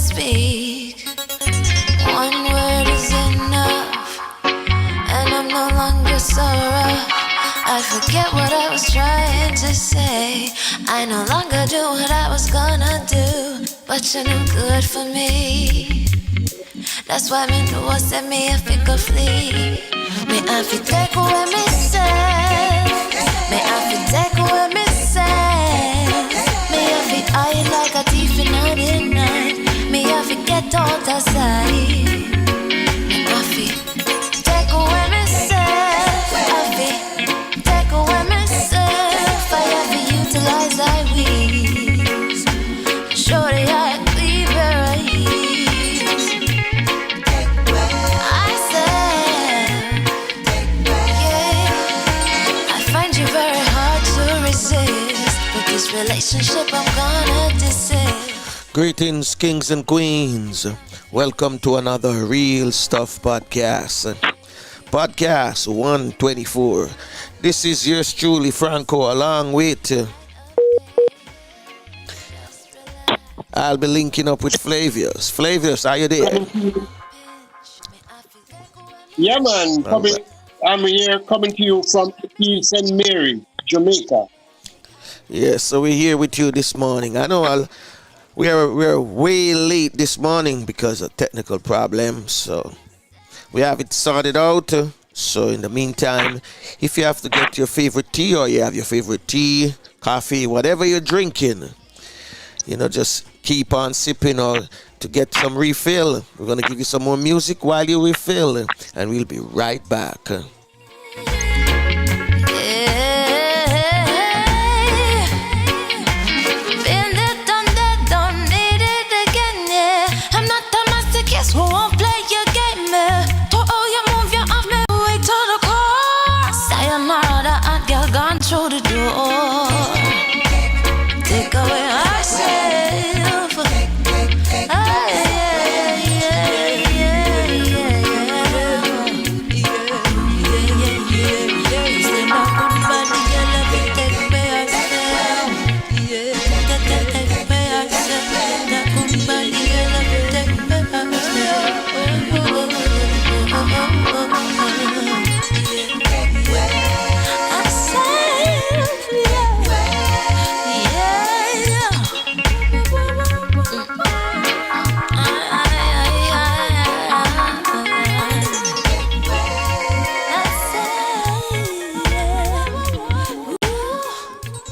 speak. One word is enough, and I'm no longer so rough. I forget what I was trying to say. I no longer do what I was gonna do, but you're no good for me. That's why me know set me if it go flee. Me I fi take away me say. Me I fi take away me say. Me I fi hide like a thief in the night. Me I fi get out of sight. Me I fi take away me say. I fi take away myself. I have to utilize I wings. Shorty I clean where I ease. I said, yeah, I find you very hard to resist. But this relationship I'm gonna desist. Greetings, kings and queens. Welcome to another Real Stuff podcast. Podcast 124. This is yours truly, Franco, along with I'll be linking up with Flavius. Flavius, are you there? Yeah, man. I'm here coming to you from St. Mary, Jamaica. Yes, so we're here with you this morning. I know we're way late this morning because of technical problems, so we have it sorted out. So in the meantime, if you have to get your favorite tea or you have your favorite tea, coffee, whatever you're drinking, just keep on sipping or to get some refill. We're going to give you some more music while you refill, and we'll be right back. Through the door, take away ourselves.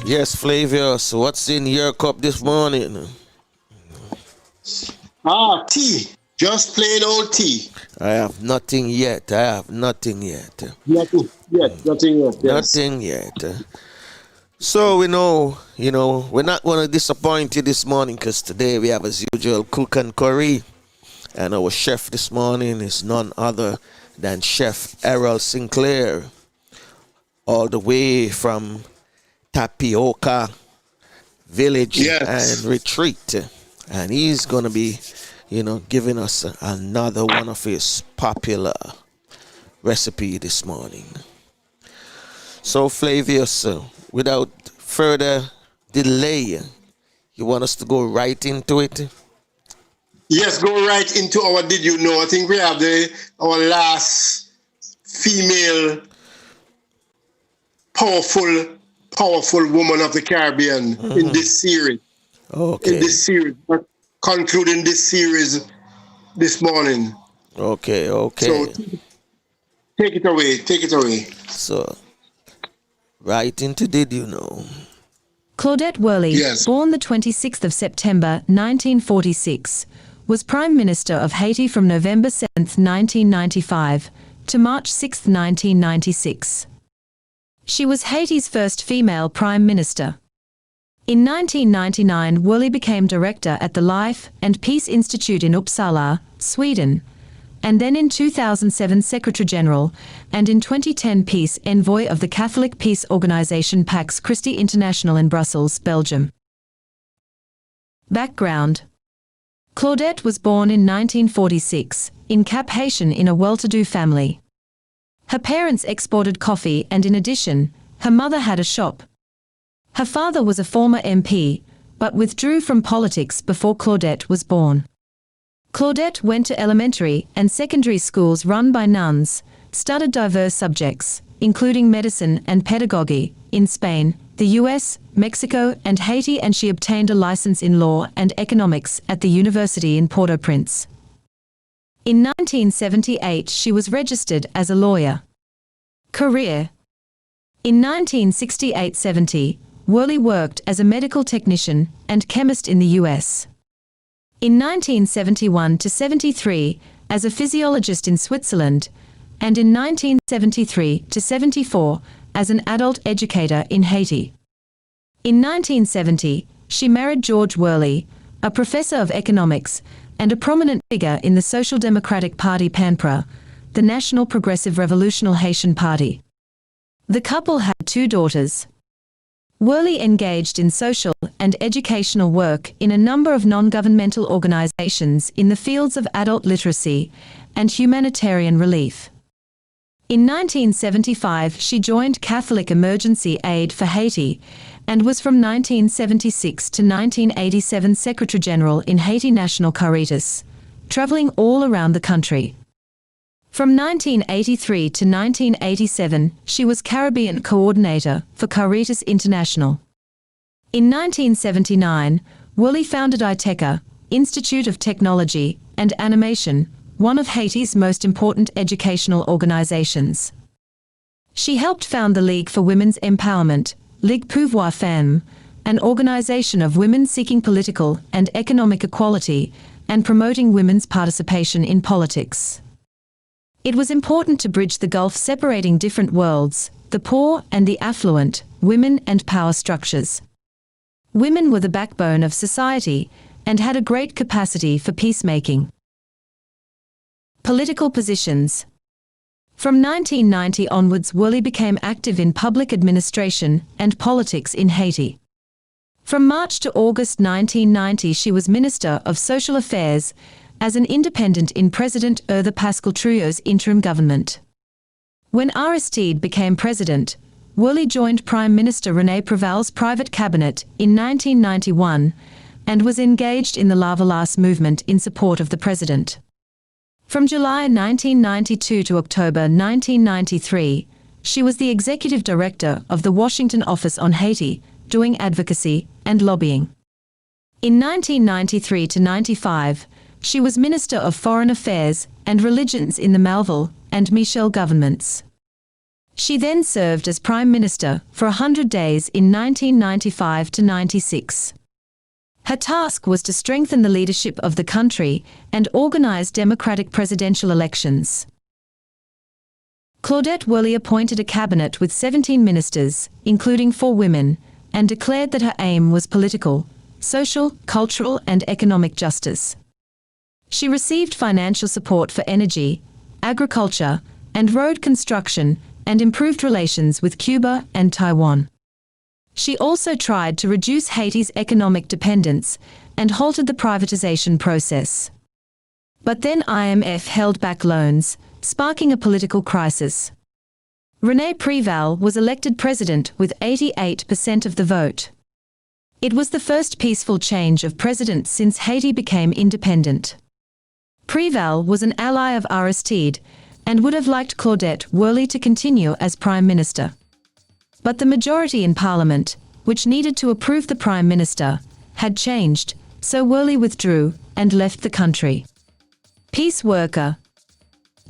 Yes, Flavius, what's in your cup this morning? Tea. Just plain old tea. I have nothing yet. Nothing yet. Yes. Nothing yet. So we know, we're not going to disappoint you this morning because today we have, as usual, cook and curry. And our chef this morning is none other than Chef Errol Sinclair, all the way from Tapioca Village and Retreat. And he's going to be, giving us another one of his popular recipe this morning. So Flavius, without further delay, you want us to go right into it? Yes, go right into our Did You Know? I think we have our last female powerful woman of the Caribbean in this series. Okay. We're concluding this series this morning. Okay. So take it away. So, right into Did You Know? Claudette Worley, born the 26th of September 1946, was Prime Minister of Haiti from November 7th, 1995 to March 6th, 1996. She was Haiti's first female Prime Minister. In 1999, Worley became director at the Life and Peace Institute in Uppsala, Sweden, and then in 2007 Secretary General, and in 2010 Peace Envoy of the Catholic Peace Organization Pax Christi International in Brussels, Belgium. Background: Claudette was born in 1946, in Cap Haitian in a well-to-do family. Her parents exported coffee and in addition, her mother had a shop. Her father was a former MP, but withdrew from politics before Claudette was born. Claudette went to elementary and secondary schools run by nuns, studied diverse subjects, including medicine and pedagogy, in Spain, the US, Mexico, and Haiti, and she obtained a license in law and economics at the University in Port-au-Prince. In 1978, she was registered as a lawyer. Career. In 1968-70, Worley worked as a medical technician and chemist in the US. In 1971-73, as a physiologist in Switzerland, and in 1973-74, as an adult educator in Haiti. In 1970, she married George Worley, a professor of economics and a prominent figure in the Social Democratic Party PANPRA, the National Progressive Revolutionary Haitian Party. The couple had 2 daughters. Worley engaged in social and educational work in a number of non-governmental organizations in the fields of adult literacy and humanitarian relief. In 1975, she joined Catholic Emergency Aid for Haiti and was from 1976 to 1987 Secretary General in Haiti National Caritas, traveling all around the country. From 1983 to 1987, she was Caribbean Coordinator for Caritas International. In 1979, Worley founded ITECA, Institute of Technology and Animation, one of Haiti's most important educational organizations. She helped found the League for Women's Empowerment, Ligue Pouvoir Femme, an organization of women seeking political and economic equality and promoting women's participation in politics. It was important to bridge the gulf separating different worlds, the poor and the affluent, women and power structures. Women were the backbone of society and had a great capacity for peacemaking. Political positions. From 1990 onwards, Worley became active in public administration and politics in Haiti. From March to August 1990, she was Minister of Social Affairs as an independent in President Ertha Pascal Trujillo's interim government. When Aristide became president, Worley joined Prime Minister René Préval's private cabinet in 1991 and was engaged in the Lavalas movement in support of the president. From July 1992 to October 1993, she was the executive director of the Washington Office on Haiti, doing advocacy and lobbying. In 1993 to 95, she was Minister of Foreign Affairs and Religions in the Malval and Michel governments. She then served as Prime Minister for 100 days in 1995 to 96. Her task was to strengthen the leadership of the country and organize democratic presidential elections. Claudette Worley appointed a cabinet with 17 ministers, including 4 women, and declared that her aim was political, social, cultural, and economic justice. She received financial support for energy, agriculture, and road construction, and improved relations with Cuba and Taiwan. She also tried to reduce Haiti's economic dependence and halted the privatization process. But then IMF held back loans, sparking a political crisis. René Préval was elected president with 88% of the vote. It was the first peaceful change of president since Haiti became independent. Préval was an ally of Aristide and would have liked Claudette Worley to continue as prime minister. But the majority in Parliament, which needed to approve the Prime Minister, had changed, so Worley withdrew and left the country. Peace worker.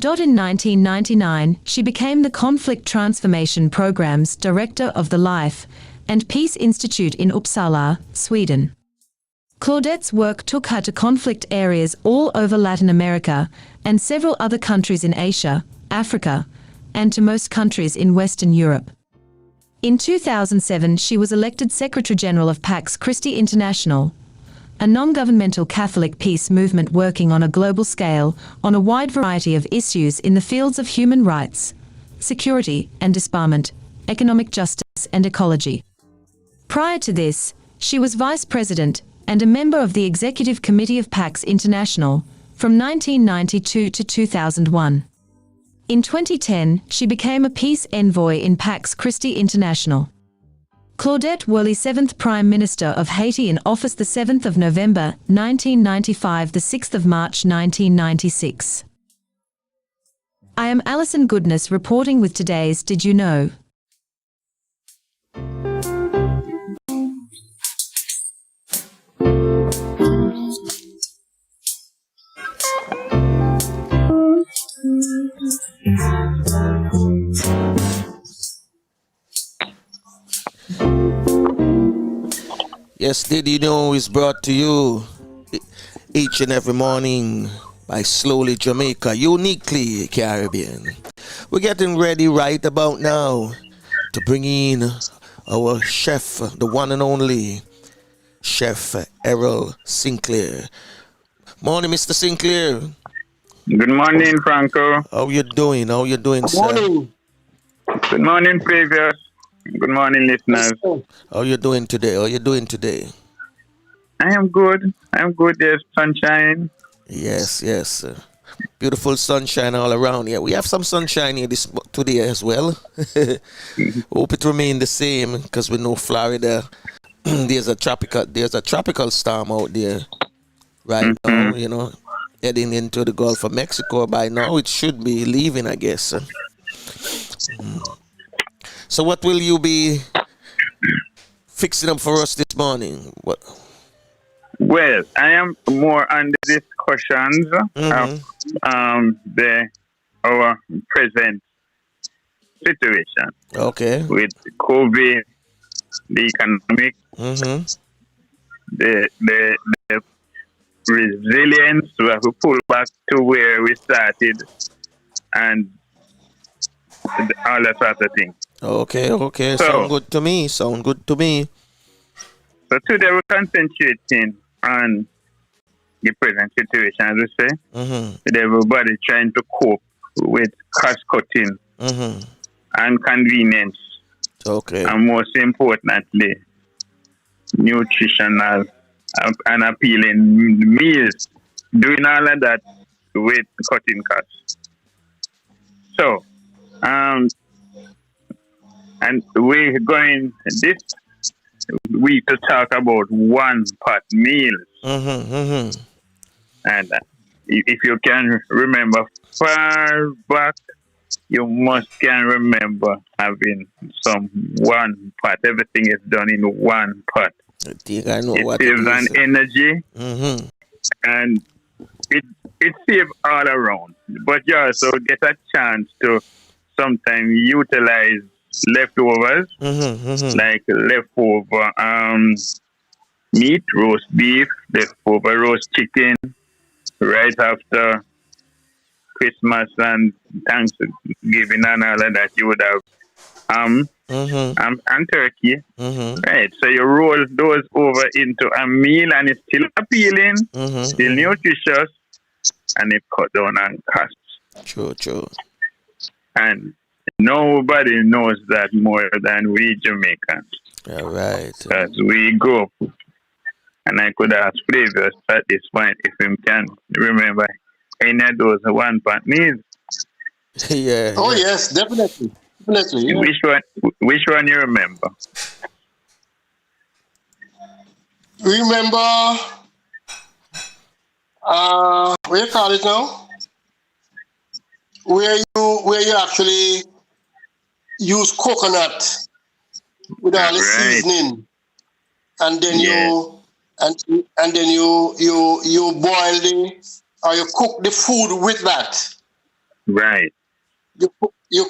In 1999, she became the Conflict Transformation Program's Director of the Life and Peace Institute in Uppsala, Sweden. Claudette's work took her to conflict areas all over Latin America and several other countries in Asia, Africa, and to most countries in Western Europe. In 2007, she was elected Secretary General of Pax Christi International, a non-governmental Catholic peace movement working on a global scale on a wide variety of issues in the fields of human rights, security and disarmament, economic justice and ecology. Prior to this, she was Vice President and a member of the Executive Committee of Pax International from 1992 to 2001. In 2010, she became a peace envoy in Pax Christi International. Claudette Worley, 7th Prime Minister of Haiti in office, the 7th of November 1995, the 6th of March 1996. I am Alison Goodness reporting with today's Did You Know? Yes, Did You Know is brought to you each and every morning by Slowly Jamaica, uniquely Caribbean. We're getting ready right about now to bring in our chef, the one and only Chef Errol Sinclair. Morning, Mr. Sinclair. Good morning, Franco. How you doing? How you doing, Good sir? morning. Good morning, Previous. Good morning, listeners. How you doing today? How you doing today? I am good. There's sunshine. Yes, yes. Beautiful sunshine all around here. We have some sunshine here today as well. Hope it remain the same because we know Florida. there's a tropical storm out there right now. You know, heading into the Gulf of Mexico. By now, it should be leaving, I guess. So, what will you be fixing up for us this morning? What? Well, I am more on the discussions of our present situation. Okay. With COVID, the economic, the resilience. We have to pull back to where we started, and all that sort of thing. Okay. So, Sound good to me. So today we're concentrating on the present situation, as we say. With everybody trying to cope with cost cutting and convenience. Okay. And most importantly, nutritional and appealing meals. Doing all of that with cutting costs. So, and we're going this week to talk about one pot meals. And if you can remember far back, you can remember having some one pot. Everything is done in one pot. I think I know what it it saves is. on energy, and it saves all around. But you also get a chance to sometimes utilize leftovers, like leftover meat, roast beef, leftover roast chicken, right after Christmas and Thanksgiving and all of that. You would have and turkey, right? So you roll those over into a meal, and it's still appealing, still nutritious, and it cut down on costs. True. And nobody knows that more than we Jamaicans. All right. As we go up, and I could ask Flavius at this point if he can remember any of those one pot meals. Yeah. Oh yes, definitely. Yeah. Which one you remember? Remember, what do you call it now? Where you actually use coconut with all the seasoning, and then you boil or you cook the food with that. Right. You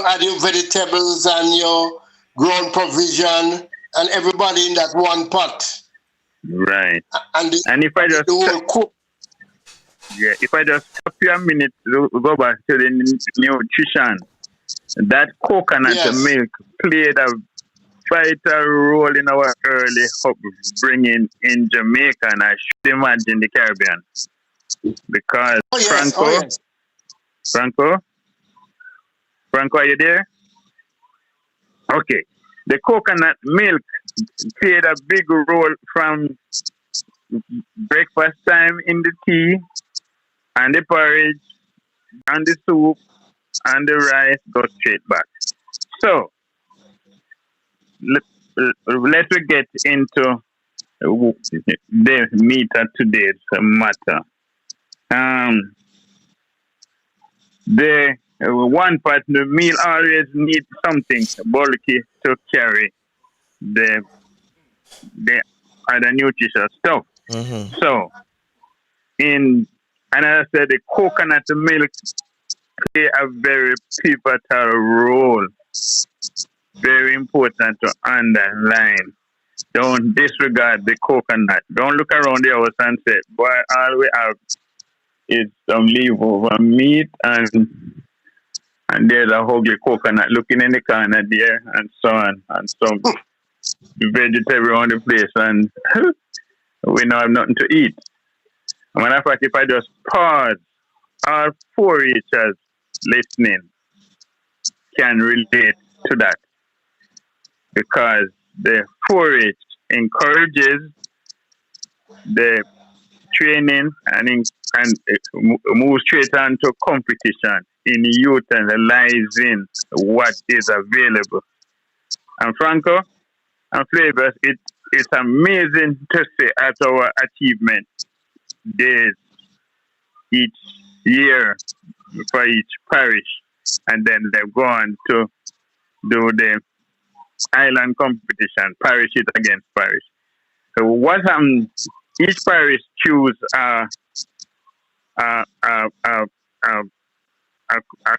add your vegetables and your ground provision and everybody in that one pot. Right. And if I just cook. Yeah, if I just stop you a minute to go back to the nutrition, that coconut milk played a vital role in our early upbringing in Jamaica, and I should imagine the Caribbean. Because Franco, are you there? Okay. The coconut milk played a big role from breakfast time in the tea, and the porridge, and the soup, and the rice go straight back. So, let's get into the meat of today's matter. The one part, the meal always needs something bulky to carry the other nutritious stuff. So, and I said the coconut milk play a very pivotal role. Very important to underline. Don't disregard the coconut. Don't look around the house and say, boy, all we have is some leftover meat and there's a ugly coconut looking in the corner there and so on and some vegetable on the place and we don't have nothing to eat. As a matter of fact, if I just pause, all 4-Hers listening can relate to that because the 4-H encourages the training and moves straight on to competition in utilizing what is available. And Franco and Flavors, it's amazing to see at our achievement days each year for each parish, and then they've gone to do the island competition, parishes against parish. So what each parish choose a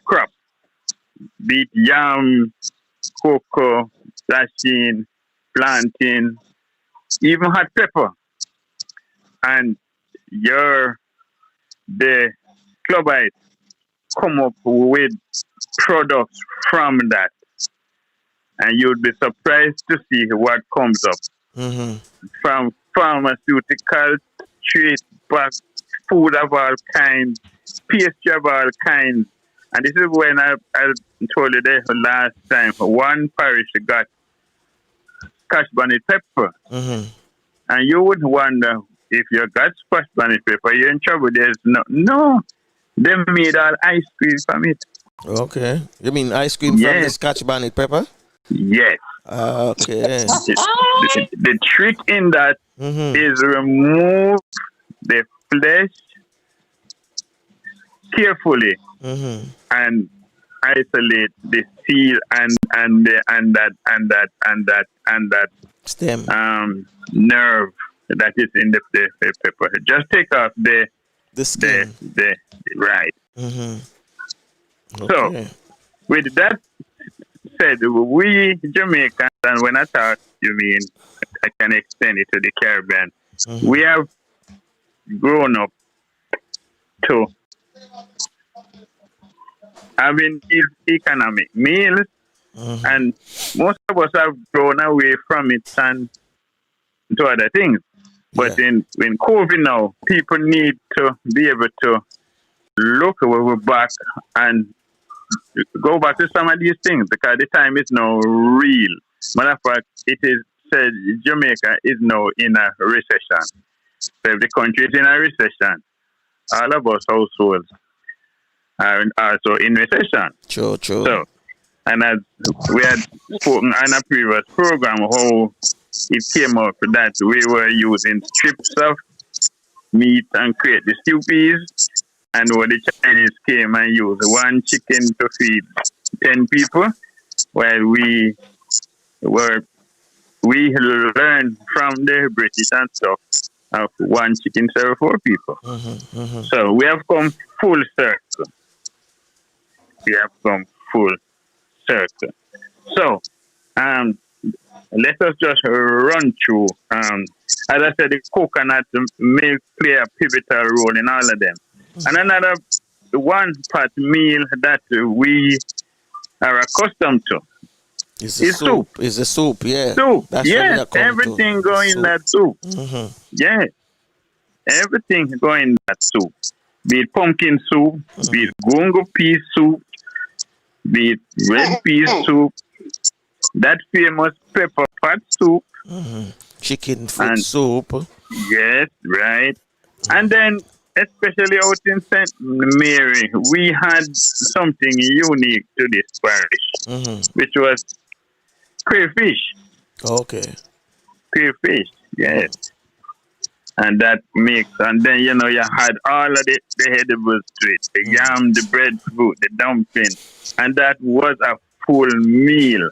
crop, be it yam, cocoa, dasheen, plantain, even hot pepper, and the clubites come up with products from that, and you'd be surprised to see what comes up from pharmaceutical, straight back, food of all kinds, pastry of all kinds. And this is when I told you the last time, one parish got scotch bonnet pepper. And you would wonder, if you got scotch bonnet pepper, you're in trouble. There's no. They made all ice cream from it. Okay. You mean ice cream from the scotch bonnet pepper? Yes. Okay. The trick in that is remove the flesh carefully and isolate the seal and that stem nerve that is in the pepper. Just take off the skin. Right. Okay. So with that said, we Jamaicans, and when I talk, you mean I can extend it to the Caribbean. We have grown up to having these economic meals, and most of us have grown away from it and to other things. But in COVID now, people need to be able to look back and go back to some of these things because the time is now real. Matter of fact, it is said Jamaica is now in a recession. So if the country is in a recession, all of us households are also in recession. True. So, and as we had spoken on a previous program, how it came up that we were using strips of meat and create the stew peas, and when the Chinese came and used one chicken to feed 10 people, while we learned from the British and stuff of one chicken serve 4 people. So we have come full circle. So let us just run through. As I said, the coconut milk play a pivotal role in all of them. And another one part meal that we are accustomed to is soup. Is the soup, yeah. Soup, that's everything going in that soup. Yeah, everything going in that soup. Be it pumpkin soup, be it gungo pea soup, be it red pea soup, that famous pepper pot soup, chicken foot soup. Yes, right. And then, especially out in St. Mary, we had something unique to this parish, which was crayfish. Okay. Crayfish, yes. And that mix, and then you had all of the edibles to it, the yam, the breadfruit, the dumpling, and that was a full meal.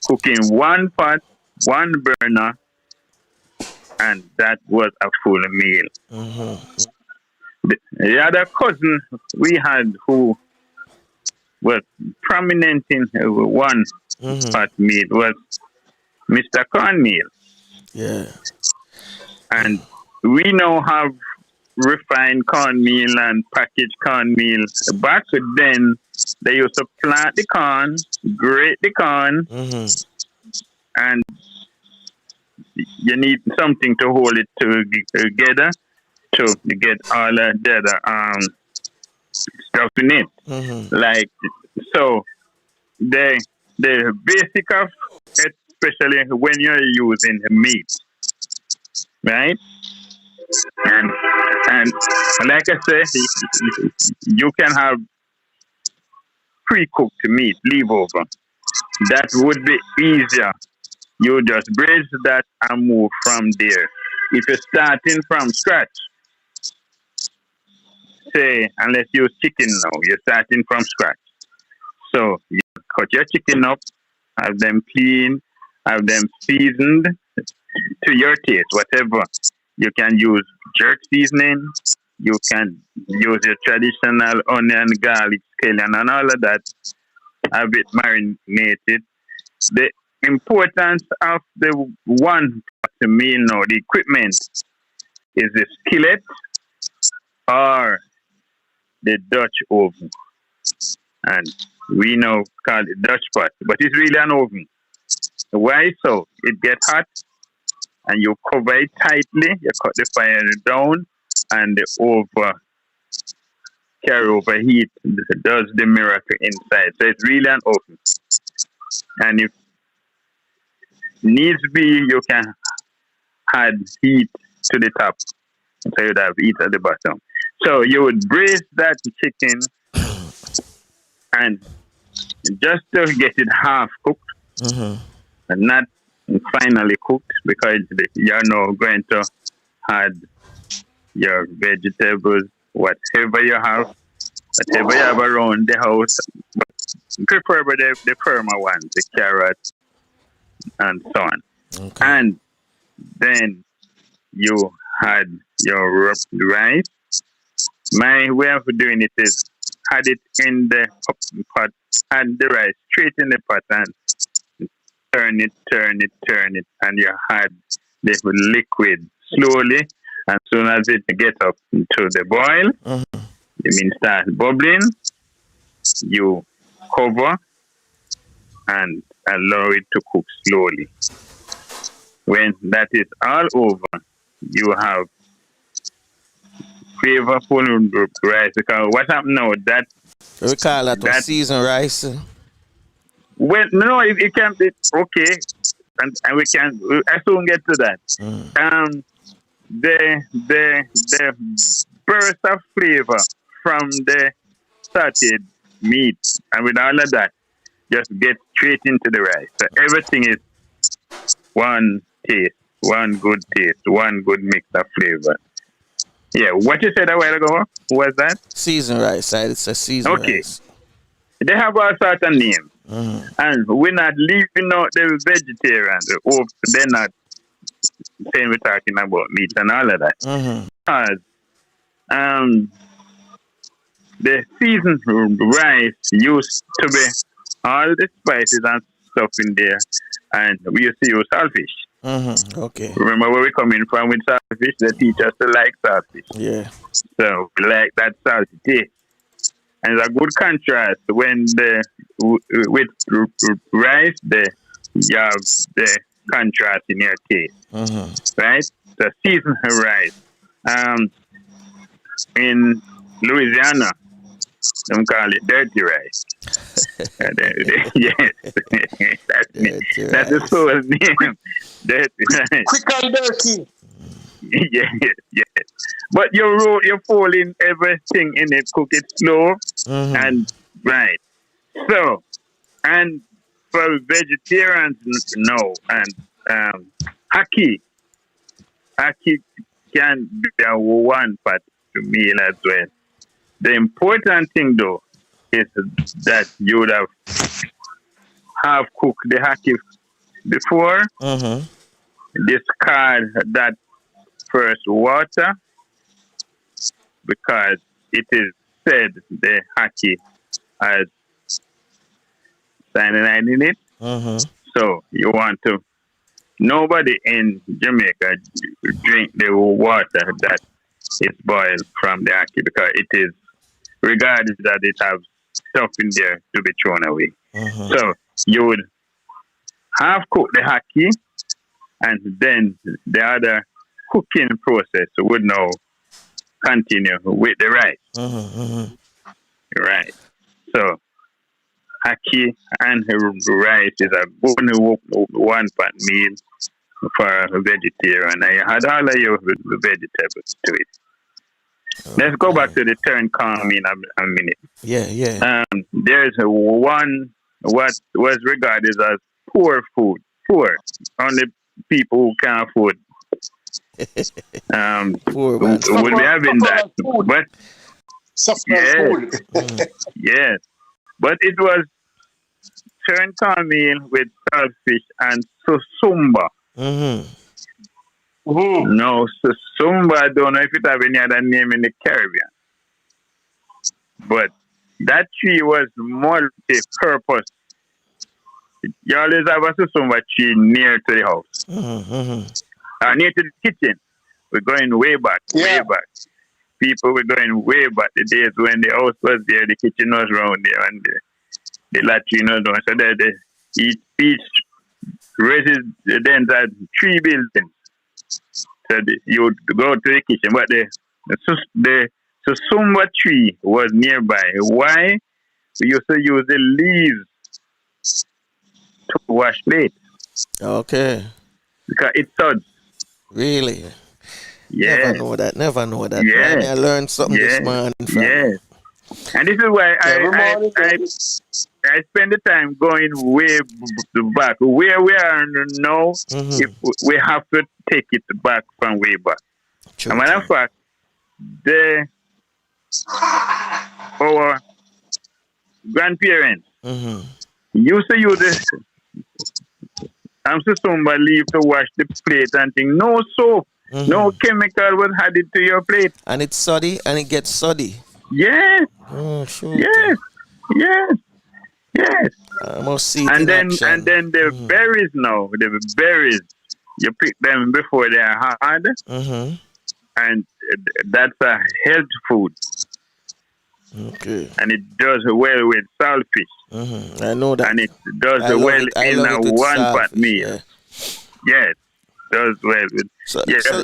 Cooking one pot, one burner, and that was a full meal. The other cousin we had who was prominent in one pot meal was Mr. Cornmeal. Yeah. And we now have refined cornmeal and packaged cornmeal. Back then, they used to plant the corn, grate the corn, and you need something to hold it together to get all the other stuff in it. Like, so the basic of, especially when you're using meat, right? And like I said, you can have pre-cooked meat, leave over. That would be easier. You just braise that and move from there. If you're starting from scratch, say, unless you're chicken now, you're starting from scratch. So you cut your chicken up, have them clean, have them seasoned to your taste, whatever. You can use jerk seasoning. You can use your traditional onion, garlic, scallion, and all of that. Have it marinated. The importance of the one to me now, the equipment, is the skillet or the Dutch oven. And we now call it Dutch pot, but it's really an oven. Why so? It gets hot, and you cover it tightly, you cut the fire down, and the carry over heat does the miracle inside. So it's really an oven. And if needs be, you can add heat to the top. So you'd have heat at the bottom. So you would braise that chicken and just to get it half cooked and not finally cooked, because you're now going to add your vegetables, whatever you have around the house, but preferably the firmer ones, the carrots and so on. Okay. And then you had your rice. My way of doing it is add it in the pot, add the rice straight in the pot and turn it, and you add the liquid slowly. As soon as it gets up to the boil, you mean start bubbling, you cover and allow it to cook slowly. When that is all over, you have flavorful rice. Because what happened now, that we call that seasoned rice. Well, no, it can be okay, and we can. I soon get to that. The burst of flavor from the sauteed meat, and with all of that, just get straight into the rice. So everything is one taste, one good taste, one good mix of flavor. Yeah, what you said a while ago, was that? Seasoned rice, right? It's a seasoned rice. They have all sorts of names. And we're not leaving out the vegetarians. They're not saying we're talking about meat and all of that. Because the seasoned rice used to be all the spices and stuff in there, and we used to use saltfish. Okay. Remember where we're coming from with saltfish? They teach us to like saltfish. Yeah. So we like that salty taste. And it's a good contrast when with rice, you have the contrast in your taste. Right? The seasoned rice. In Louisiana, they call it dirty rice. Yes, that's the soul name. Dirty rice. Quick and dirty. Yes. But you're folding everything in it, cook it slow and right. So, and for vegetarians, no. And ackee can be a one-pot meal as well. The important thing, though, is that you would have cooked the ackee before. Discard that first water, because it is said the ackee has cyanide in it. So you want to. Nobody in Jamaica drink the water that is boiled from the ackee, because it is regarded that it has stuff in there to be thrown away. So you would half cook the ackee, and then the other cooking process would now continue with the rice. Right. So ackee and rice is a good one-pot meal for a vegetarian. I had all of your vegetables to it. Let's go back to the turn cornmeal a minute. Yeah. There's one what was regarded as poor food. Poor. Only people who can afford poor man. would be having that. But yes. But it was turn cornmeal with saltfish and susumba. No, susumba, I don't know if it have any other name in the Caribbean. But that tree was multi-purpose. You always have a susumba tree near to the house. Near to the kitchen. We're going way back, way back. People were going way back. The days when the house was there, the kitchen was around there, and the latrine was down. So each resident had 3 buildings. So you would go to the kitchen, but the susumba tree was nearby. Why? We used to use the leaves to wash plates. Okay. Because it suds. Really? Yeah. Never know that. Yeah. Man, I learned something this morning from you. And this is why I spend the time going way back. Where we are now, if we have to take it back from way back. As a matter of fact, our grandparents used to use this susumba leaf to wash the plate and things. No soap. No chemical was added to your plate. And it's soddy, and it gets soddy. Yes. Oh, sure. Yes. I must see and then the berries now, the berries, you pick them before they are hard. And that's a health food. Okay. And it does well with saltfish. I know that. And it does well in a one-pot meal. Yes. Does well with. So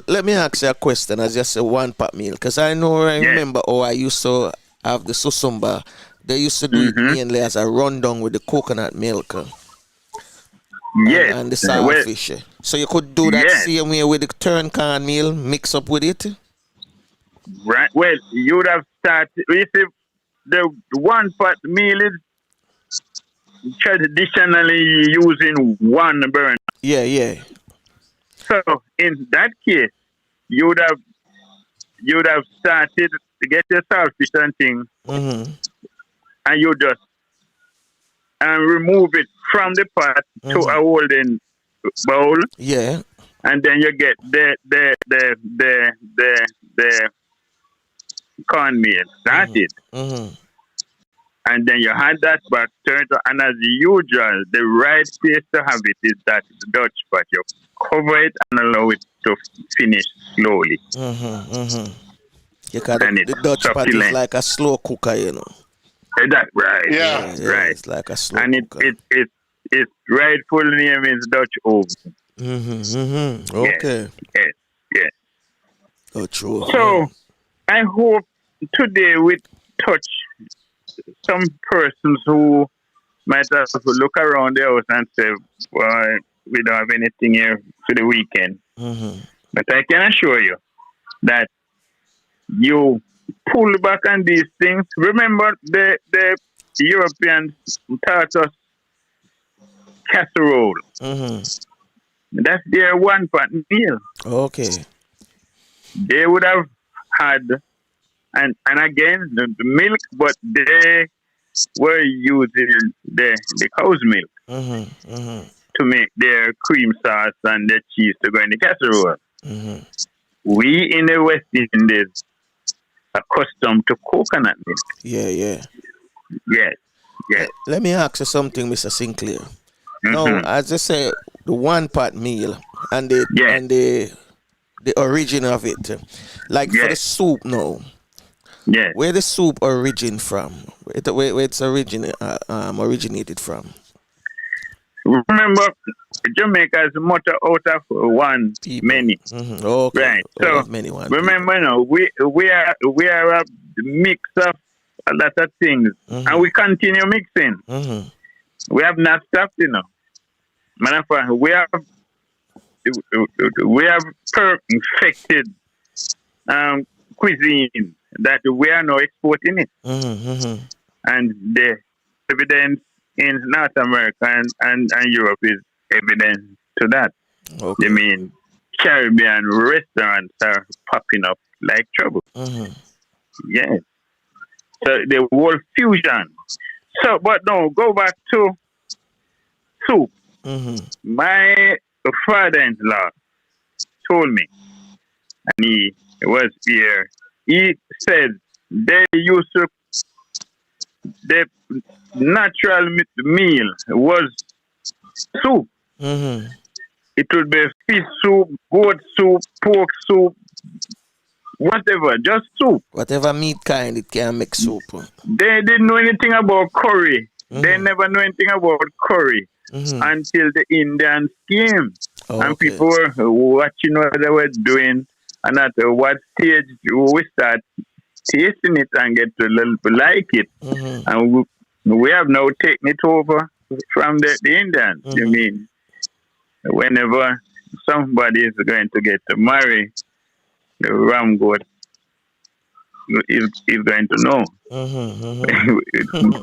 let me ask you a question as you say one-pot meal, because I remember I used to have the susumba. They used to do it mainly as a rundown with the coconut milk. And the saltfish. So you could do that same way with the turn cornmeal, mix up with it? Right. Well, you would have started. If the one-pot meal is traditionally using one burner. Yeah. So in that case, you would have started to get your saltfish and things, and you just remove it from the pot to a holding bowl. Yeah. And then you get the cornmeal. That's it. And then you had that back turned, and as usual, the right place to have it is that Dutch pot. You cover it and allow it to finish slowly. The Dutch pot is like a slow cooker, you know. That right. Yeah, right. It's like a slow and cooker. Its rightful name is Dutch oven. Okay. Yes. Oh, true. So I hope today we touch some persons who might have to look around the house and say, well, we don't have anything here for the weekend. But I can assure you that you pull back on these things. Remember, the Europeans taught us casserole. That's their one-pot meal. Okay. They would have had, and again, the milk, but they were using the cow's milk to make their cream sauce and their cheese to go in the casserole. We in the West Indies are accustomed to coconut milk. Yeah. Yes. Let me ask you something, Mr. Sinclair. Now, as I say, the one-pot meal and the origin of it, like for the soup now. Yeah. Where the soup origin from? Where it's originated from? Remember, Jamaica is motto out of one many. Okay. Right. So many one remember now, we are a mix of a lot of things, and we continue mixing. We have not stopped, Matter of fact, we have perfected cuisine that we are now exporting it, and the evidence in North America and Europe is evidence to that. Okay. I mean, Caribbean restaurants are popping up like trouble. Yes. So the whole fusion. So, but no, go back to soup. My father-in-law told me, and he was here, he said they used to, the natural meal was soup. It would be fish soup, goat soup, pork soup, whatever, just soup. Whatever meat kind, it can make soup. They didn't know anything about curry. They never knew anything about curry until the Indians came. And people were watching what they were doing. And at what stage we start tasting it and get to like it. And we have now taken it over from the Indians. You mean, whenever somebody is going to get to marry, the ram goat is going to know.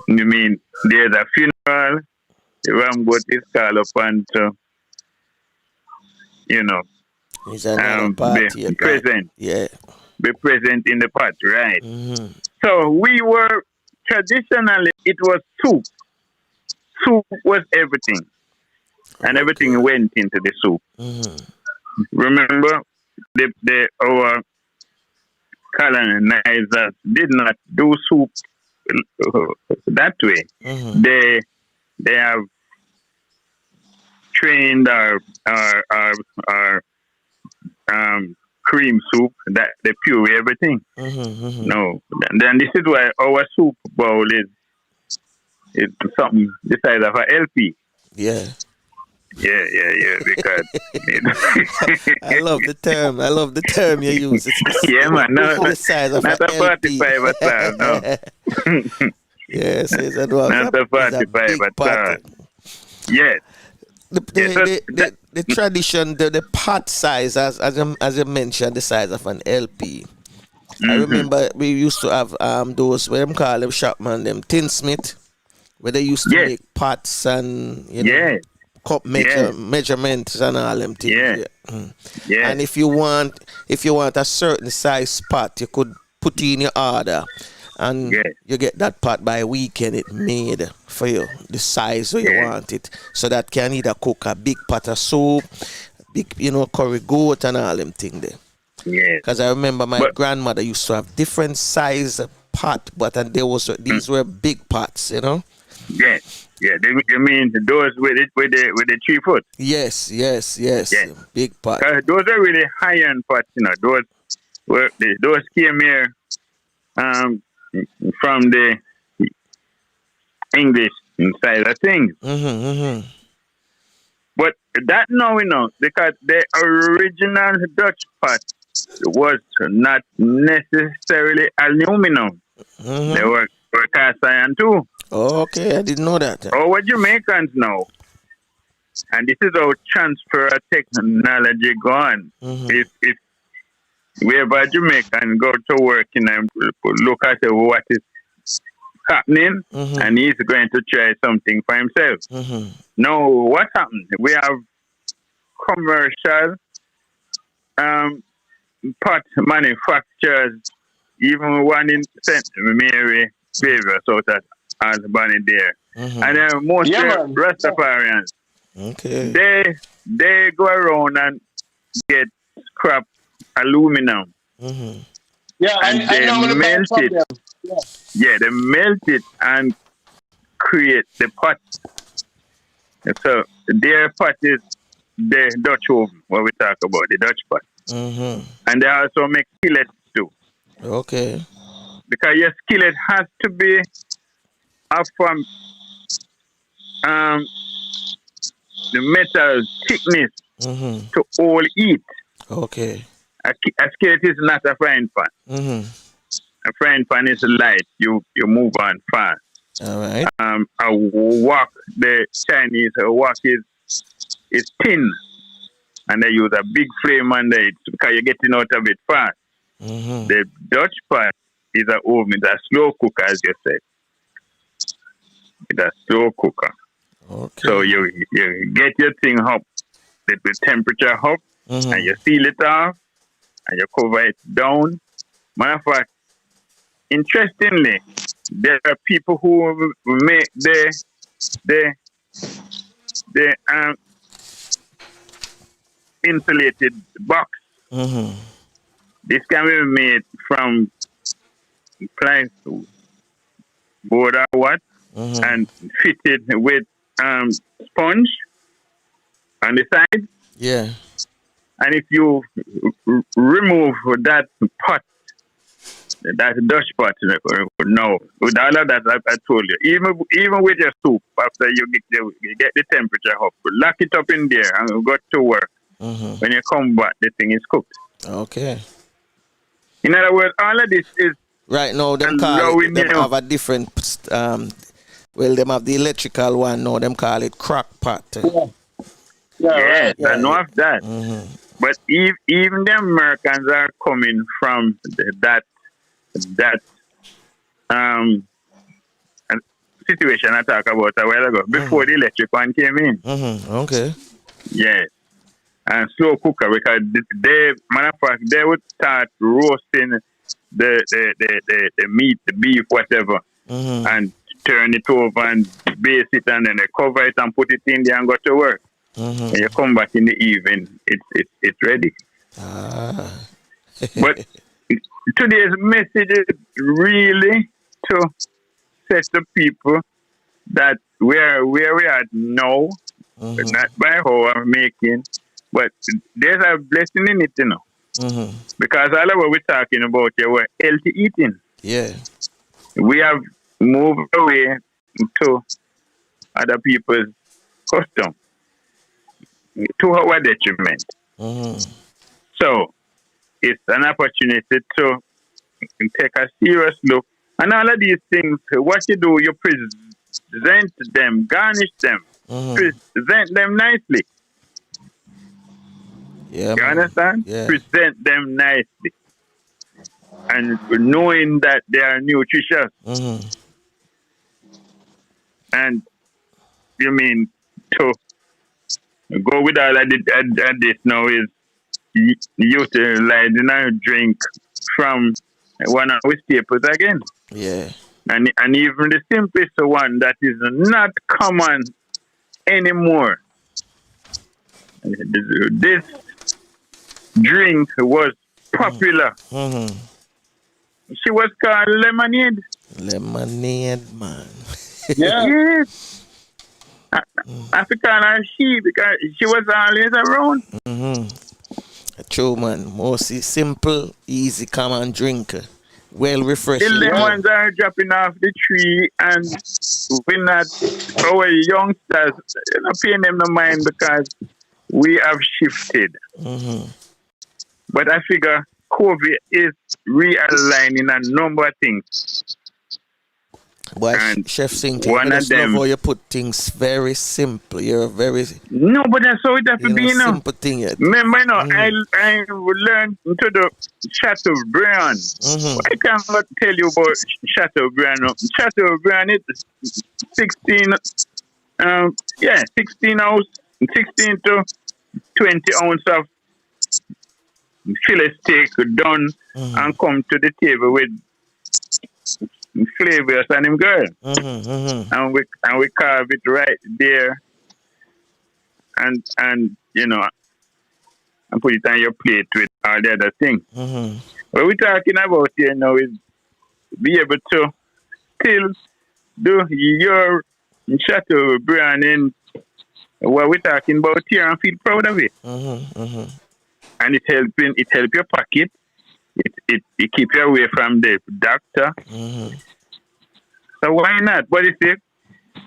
You mean, there's a funeral, the ram goat is called upon to, be present. Yeah. Be present in the pot, right? So we were, traditionally, it was soup. Soup was everything. And everything went into the soup. Remember, our colonizers did not do soup that way. They have trained our cream soup that they puree everything. No, then this is why our soup bowl is something the size of an LP. Yeah. Yeah. Because I love the term. I love the term you use. Man. No, the size of not an a 45 at all. No. Yes, it was. Not a 45 at all. Yes. The tradition, the pot size, as you mentioned, the size of an LP. I remember we used to have those, what them call them, shopman, them tinsmith, where they used to make pots and cup measurements and all them things. And if you want a certain size pot, you could put in your order, and you get that pot by weekend. It made for you the size where you want it, so that can either cook a big pot of soup, big curry goat and all them things there. Because I remember my grandmother used to have different size pot, but these were big pots, Yeah. You mean those with the 3 foot? Yes. Big pot. Those are really high-end pots, Those came here from the English side of things. But that now we know, because the original Dutch pot was not necessarily aluminum. They were cast iron too. Okay, I didn't know that. Our Jamaicans now, and this is how transfer of technology gone. If we have a Jamaican go to work and look at what is happening, and he's going to try something for himself. Now, what happened? We have commercial pot manufacturers, even one in St. Mary Favor, so that as Bonnie there. And then most Rastafarians, they go around and get scrap aluminum. Yeah, and they melt it. Yeah, they melt it and create the pot. So their pot is the Dutch oven, what we talk about, the Dutch pot. And they also make skillets too. Okay. Because your skillet has to be from the metal thickness to all heat. Okay. A skillet is not a frying pan. A frying pan is light. You move on fast. All right. A wok, the Chinese wok is thin, and they use a big flame under it because you're getting out of it fast. The Dutch pot is an oven. It's a slow cooker, as you said. It's a slow cooker. Okay. So you get your thing up, the temperature up, and you seal it off, and you cover it down. Matter of fact, interestingly, there are people who make the insulated box. This can be made from plywood, board or what, and fitted with sponge on the side. Yeah. And if you remove that pot, that Dutch pot, no, with all of that, I told you, even with your soup, after you get the temperature up, lock it up in there and go to work. When you come back, the thing is cooked. Okay. In other words, all of this is right now. Them have a different. Well, them have the electrical one. No, them call it crock pot. Yes, I know of that. But even the Americans are coming from that situation I talked about a while ago, before the electric one came in. Okay. Yes. And slow cooker, because matter of fact, they would start roasting the meat, the beef, whatever, and turn it over and base it, and then they cover it and put it in there and go to work. When you come back in the evening, it's ready. But today's message is really to set the people that where we are now, not by how I'm making, but there's a blessing in it, because all of what we're talking about here, we're healthy eating. Yeah. We have moved away to other people's custom, to our detriment. So it's an opportunity to take a serious look. And all of these things, what you do, you present them, garnish them, present them nicely. Yeah, you understand? Yeah. Present them nicely. And knowing that they are nutritious. And you mean to go with all of this now is utilizing a drink from one of our staples again. Yeah. And even the simplest one that is not common anymore. This drink was popular. She was called lemonade. Lemonade, man. Yes. I call her she because she was always around. True, man. Mostly simple, easy, common drink. Well refreshing. The lemons are dropping off the tree, and we're not, our youngsters, not paying them no mind because we have shifted. But I figure COVID is realigning a number of things. Boy, And Chef Sinclair, one I of just love them. how you put things very simple. You're very, No, but that's how it has to be, you know. simple thing yet. Remember, you know, I learned to the Chateaubriand. I cannot tell you about Chateaubriand. Chateaubriand is 16, 16 to 20 ounce of fillet steak done and come to the table with flavors and him girl. And we carve it right there and you know and put it on your plate with all the other things. What we're talking about here now is be able to still do your Chateaubriand in what we're talking about here and feel proud of it. And it help your pocket. It keep you away from the doctor. So why not? But you see,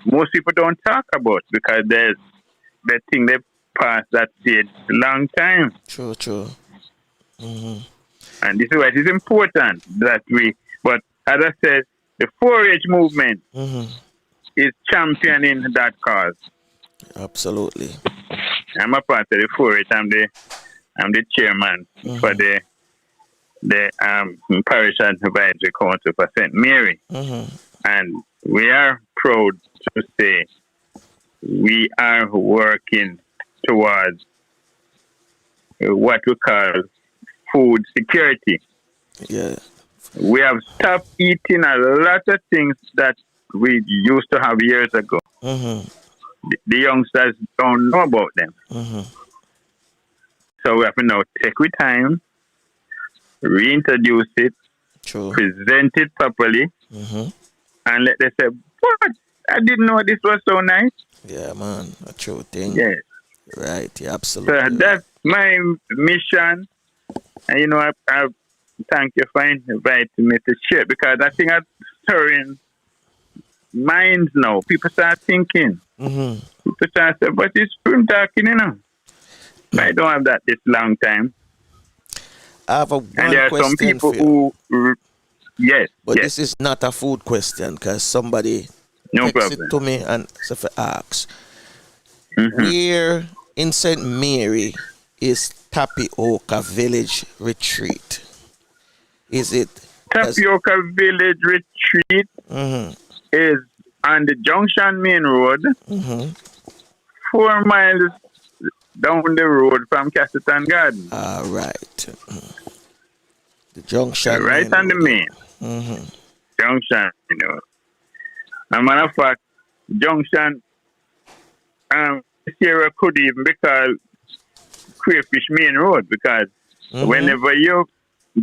most people don't talk about because there's that thing they passed that stage a long time. True. And this is why it is important that but as I said, the 4-H movement is championing that cause. Absolutely. I'm a part of the 4-H. I'm the chairman for the Parish Advisory Council for St. Mary. And we are proud to say we are working towards what we call food security. Yeah. We have stopped eating a lot of things that we used to have years ago. The youngsters don't know about them. So we have to now take our time, reintroduce it, present it properly, and let them say, "What? I didn't know this was so nice." Yeah, man, a true thing. Yes. Right, yeah, absolutely. So that's my mission. And you know, I thank you for inviting me to share because I think I'm stirring minds now. People start thinking. People start saying, but it's spring talking, you know. I don't have that this long time. I have and there are some people who, yes. This is not a food question because somebody texted it to me and so for ask. Where in St. Mary is Tapioca Village Retreat? Is it Tapioca Village Retreat is on the Junction Main Road, 4 miles down the road from Castleton Garden. Right. The Junction. Right on the main. Junction, you know. As a matter of fact, Junction, this area could even be called Crayfish Main Road because whenever you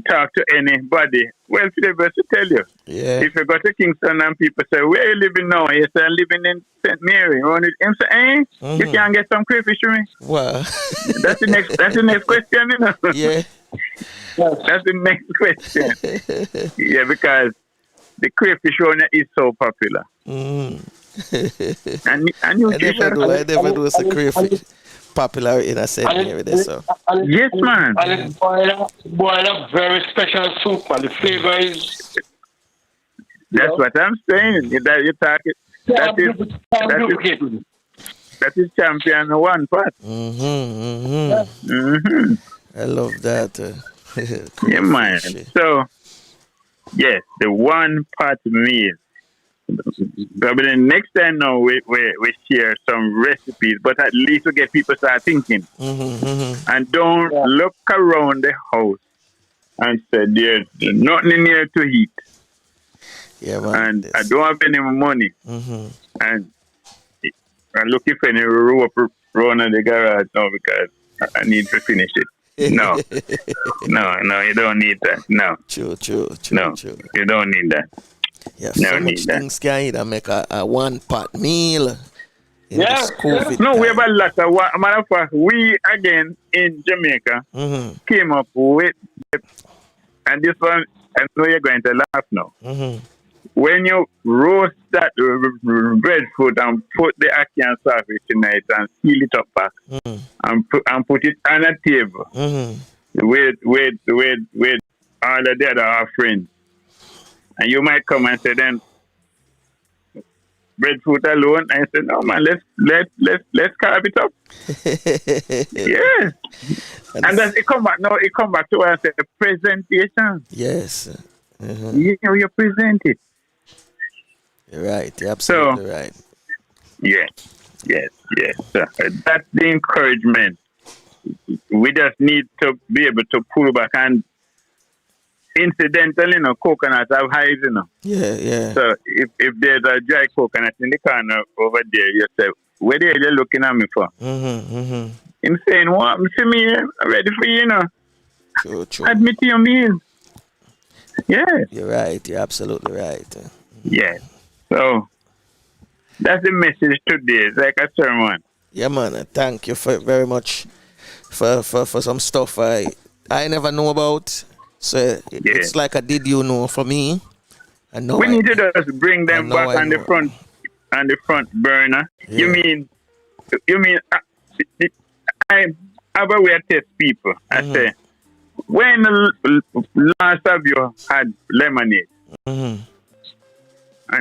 talk to anybody, well, they're to tell you. Yeah. If you go to Kingston and people say, "Where are you living now?" You say, "I'm living in St. Mary." You say, you can get some crayfish for me. Well, that's the next question, you know. Yeah. That's the next question. Yeah, because the crayfish owner is so popular. and you I never do a crayfish popular in a St. Mary there, so. Yes, man. And it's boil up very special soup, and the flavor is. That's what I'm saying. That you talk it. That is champion one part. I love that. Yeah, man. So, yes, the one part meal. But the next time now we share some recipes, but at least we get people start thinking. And don't look around the house and say there's nothing in here to eat. Yeah, man. And I don't have any money. And I'm looking for any rope around the garage now because I need to finish it. No, you don't need that. No. True. No, you don't need that. Yeah, so much things can either make a one-pot meal. Yeah. No, we have a lot of. Matter of fact, we again in Jamaica came up with, and this one, I know you're going to laugh now. When you roast that breadfruit and put the ackee and sausage tonight and seal it up back and put it on a table with all of the other friends. And you might come and say then, breadfruit alone. I said, no man, let's carve it up. Yes. And then it come back to us a presentation. Yes. You know, you present it. You're right. You're absolutely right. Yes. So that's the encouragement. We just need to be able to pull back, and incidentally, coconuts have hives, Yeah. So if there's a dry coconut in the corner over there, you say, what are you looking at me for? I'm saying, what? See me here, I'm ready for you, True. Admit to your meal. Yeah. You're right. You're absolutely right. Yeah. So that's the message today. It's like a sermon. Yeah, man. Thank you very much for some stuff I never know about. So it's like a did you know for me. And we need to just bring them back on the front burner. Yeah. You mean I have a way to test people. I say, when last have you had lemonade? And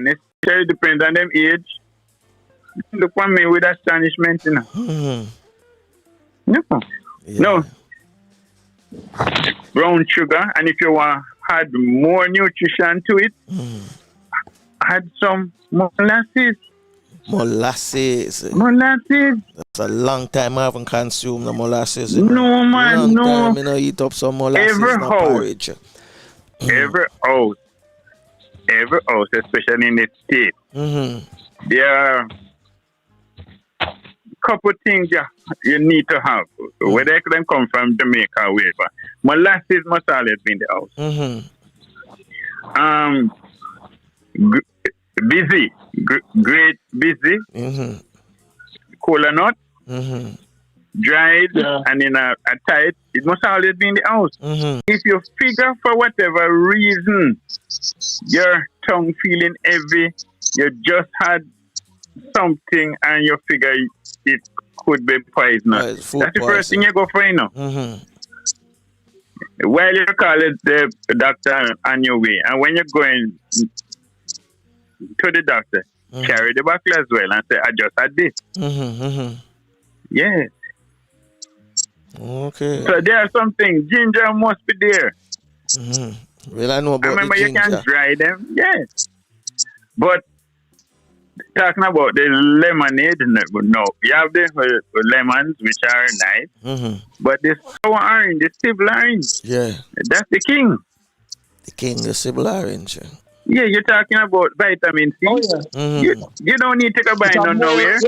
it depends on them age. Look at me with astonishment, No. Brown sugar, and if you want add more nutrition to it, add some molasses. Molasses. That's a long time I haven't consumed the molasses. No, man, no. Long time I eat up some molasses in porridge. Every house, especially in the state, there are couple things you need to have. Whether it can come from Jamaica or wherever. Molasses must always be in the house. Great busy. Cola nut. Dried and in a tight. It must always be in the house. If you figure for whatever reason your tongue feeling heavy, you just had something and you figure it could be poisonous. That's the first thing you go for, While you call it the doctor on your way, and when you're going to the doctor, carry the bottle as well and say, I just had this. Yes. Okay. So there are some things. Ginger must be there. Well, I know about remember the ginger. You can dry them, yes. But talking about the lemonade, no. You have the lemons, which are nice. But the sour orange, the civil orange, that's the king. The civil orange. Yeah, you're talking about vitamin C. Oh, yeah. You don't need to take a bite nowhere.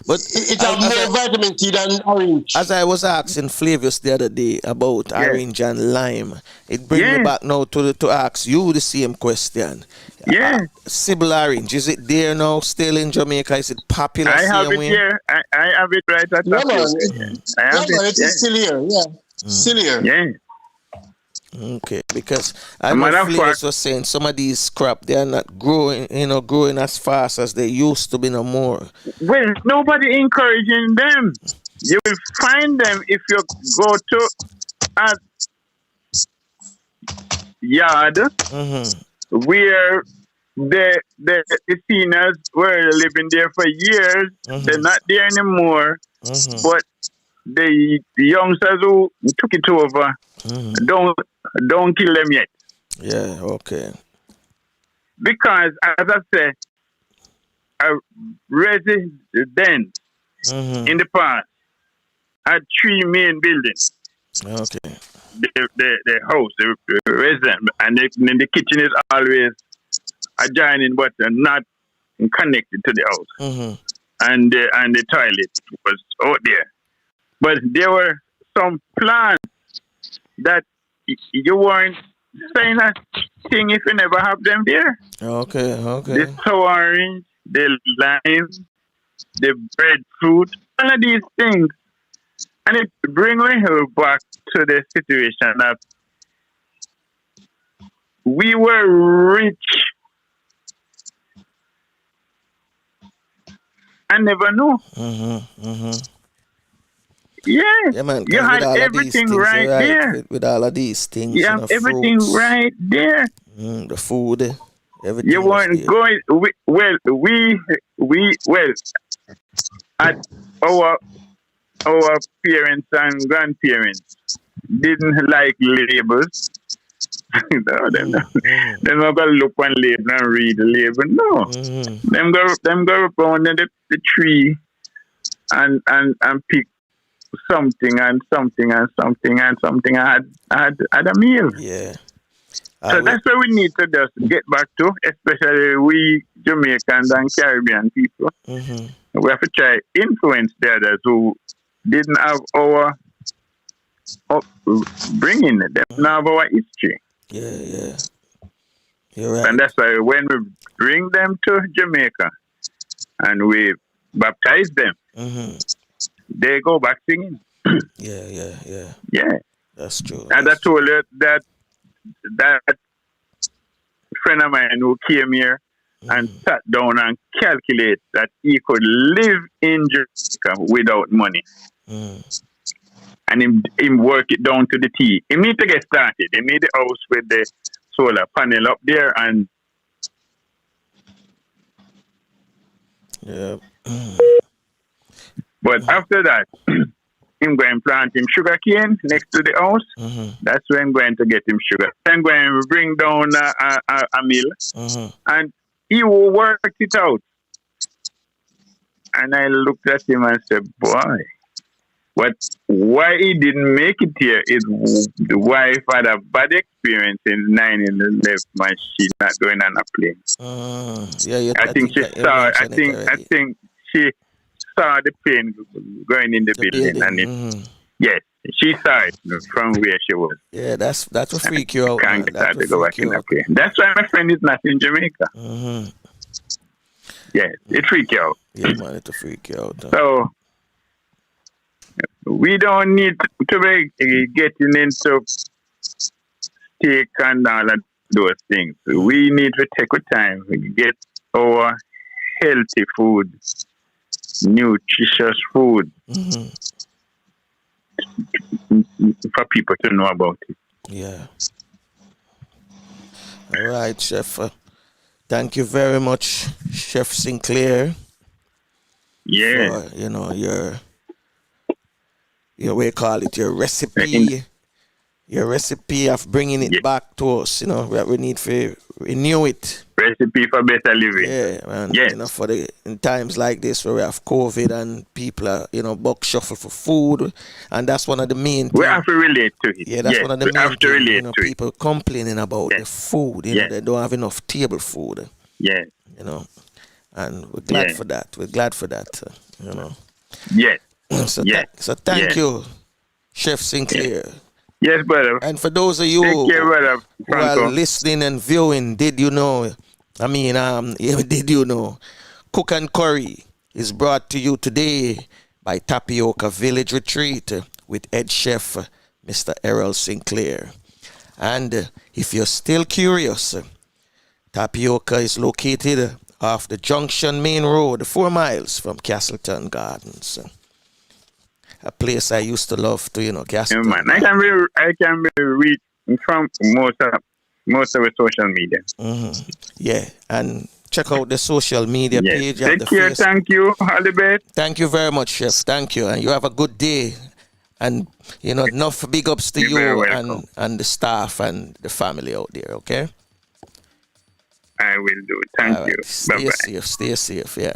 But it has more vitamin C than orange. As I was asking Flavius the other day about orange and lime, it brings me back now to ask you the same question. Civil orange, is it there now still in Jamaica? Is it popular? I have it here. I have it right at the it is still here. Still here. Yeah. Okay, because I know Flavius was saying some of these crop, they are not growing as fast as they used to be no more. Well, nobody encouraging them. You will find them if you go to a yard where the seniors were living there for years. They're not there anymore. But the youngsters who took it over don't kill them yet. Yeah, okay. Because, as I said, a resident in the past had three main buildings. Okay. The house, the resident, and then the kitchen is always adjoining but not connected to the house. And the toilet was out there. But there were some plants that you weren't saying a thing if you never have them there. Okay. The sour orange, the lime, the breadfruit, all of these things. And it brings me back to the situation that we were rich and never knew. Yeah, man, you had everything right there. With all of these things. You have everything right there. The food. Everything You weren't going. Well, at our parents and grandparents didn't like labels. No, them not gonna look one label and read the label. No, them go around the tree and pick something and something and something and something. I had a meal. Yeah. So that's what we need to just get back to, especially we Jamaicans and Caribbean people. We have to try influence the others who didn't have our bringing them, didn't have our history. Yeah. You're right. And that's why when we bring them to Jamaica and we baptize them, they go back singing. Yeah. That's true. And I told you that friend of mine who came here and sat down and calculate that he could live in Jamaica without money. And him work it down to the T. He need to get started. He need the house with the solar panel up there and but after that, him going to plant him sugar cane next to the house. That's when I'm going to get him sugar. I'm going to bring down a mill. And he will work it out. And I looked at him and said, boy, why he didn't make it here is the wife had a bad experience in 9/11 machine not going on a plane. I think she saw the plane going in the building. And yes, she saw it from where she was. Yeah, that's what freak you out. Can't get to go back in the plane. That's why my friend is not in Jamaica. Yeah, it freak you out. Yeah, man, it freak you out. So we don't need to be getting into steak and all of those things. We need to take our time, get our healthy food, nutritious food for people to know about it. Yeah. All right, Chef. Thank you very much, Chef Sinclair. Yeah. For, your way call it, your recipe of bringing it back to us. We need to renew it. Recipe for better living. Yeah, man. Yeah. In times like this where we have COVID and people are, buck shuffle for food, and that's one of the main things. We have to relate to it. Yeah, that's one of the main things. People it. complaining about the food. They don't have enough table food. Yeah. And we're glad for that. We're glad for that. Yes. So thank you, Chef Sinclair. Yes, brother. And for those of you who are listening and viewing, did you know? Did you know? Cook and Curry is brought to you today by Tapioca Village Retreat with head chef Mr. Errol Sinclair. And if you're still curious, Tapioca is located off the Junction Main Road, 4 miles from Castleton Gardens. A place I used to love to, Castleton. Yeah, man. I can be reached from most of the social media. Yeah, and check out the social media page. Take care. Thank you. All the best. Thank you very much, Chef. Thank you, and you have a good day. And enough big ups to you and the staff and the family out there. Okay. I will do. Thank you. Bye-bye. Stay safe. Yeah.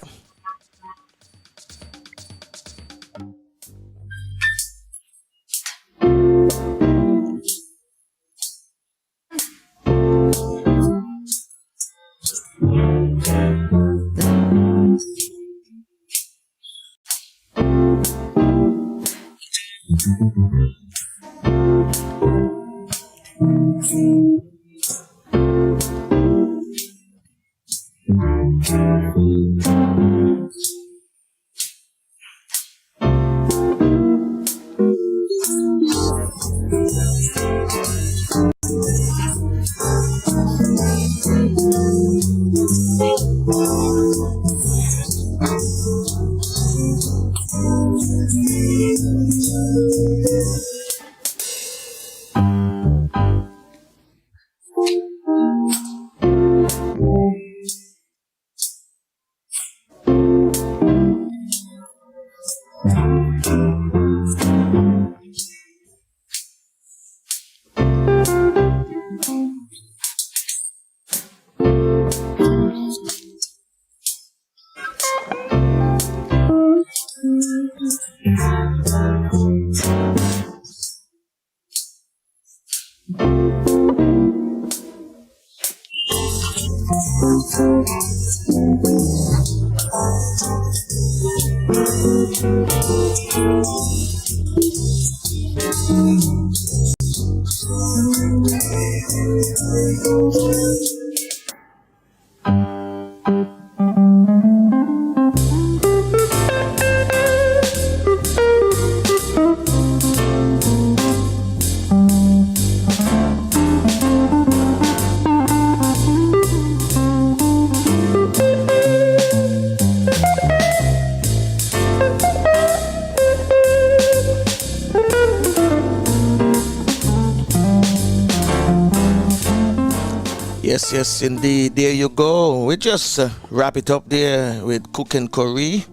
Yes, indeed. There you go. We just wrap it up there with Cook and Curry.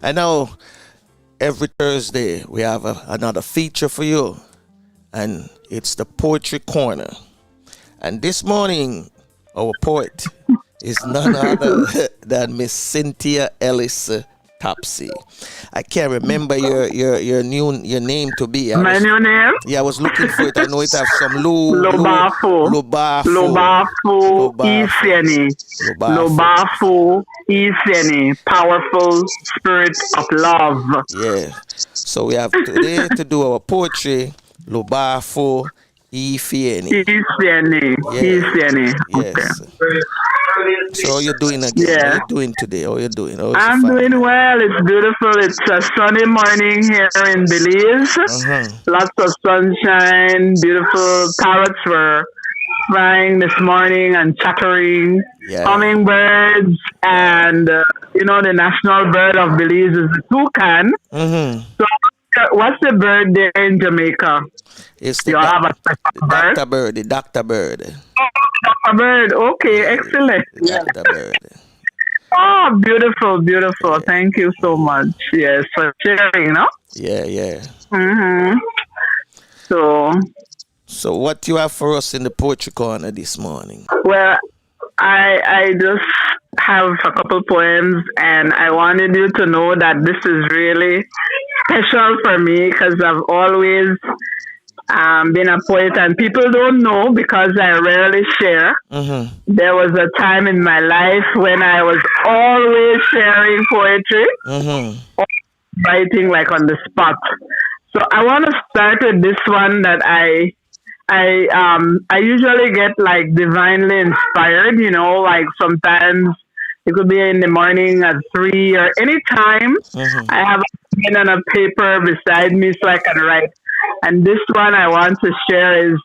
And now, every Thursday, we have another feature for you. And it's the Poetry Corner. And this morning, our poet is none other than Miss Cynthia Ellis-Topsey. I can't remember your name to be. My new name? Yeah, I was looking for it. I know it has some Lobafu Isieni, powerful spirit of love. Yeah. So we have today to do our poetry, Lobafu Isieni. Isieni. Yes. Okay. So how you doing again? Yeah. How you doing today? How you doing? I'm doing well. It's beautiful. It's a sunny morning here in Belize. Lots of sunshine. Beautiful. Parrots were flying this morning and chattering. Yeah. Hummingbirds. And, the national bird of Belize is the toucan. So what's the bird there in Jamaica? It's the Doctor bird. The doctor bird. A bird. Okay, excellent. Doctor bird. Oh, beautiful. Yeah. Thank you so much. Yes, for sharing, no? Yeah. So what you have for us in the Poetry Corner this morning? Well, I just have a couple poems, and I wanted you to know that this is really special for me because I've always been a poet, and people don't know because I rarely share. There was a time in my life when I was always sharing poetry, writing like on the spot. So I want to start with this one that I usually get like divinely inspired. Like sometimes it could be in the morning at 3 or any time. I have a pen and a paper beside me so I can write. And this one I want to share is,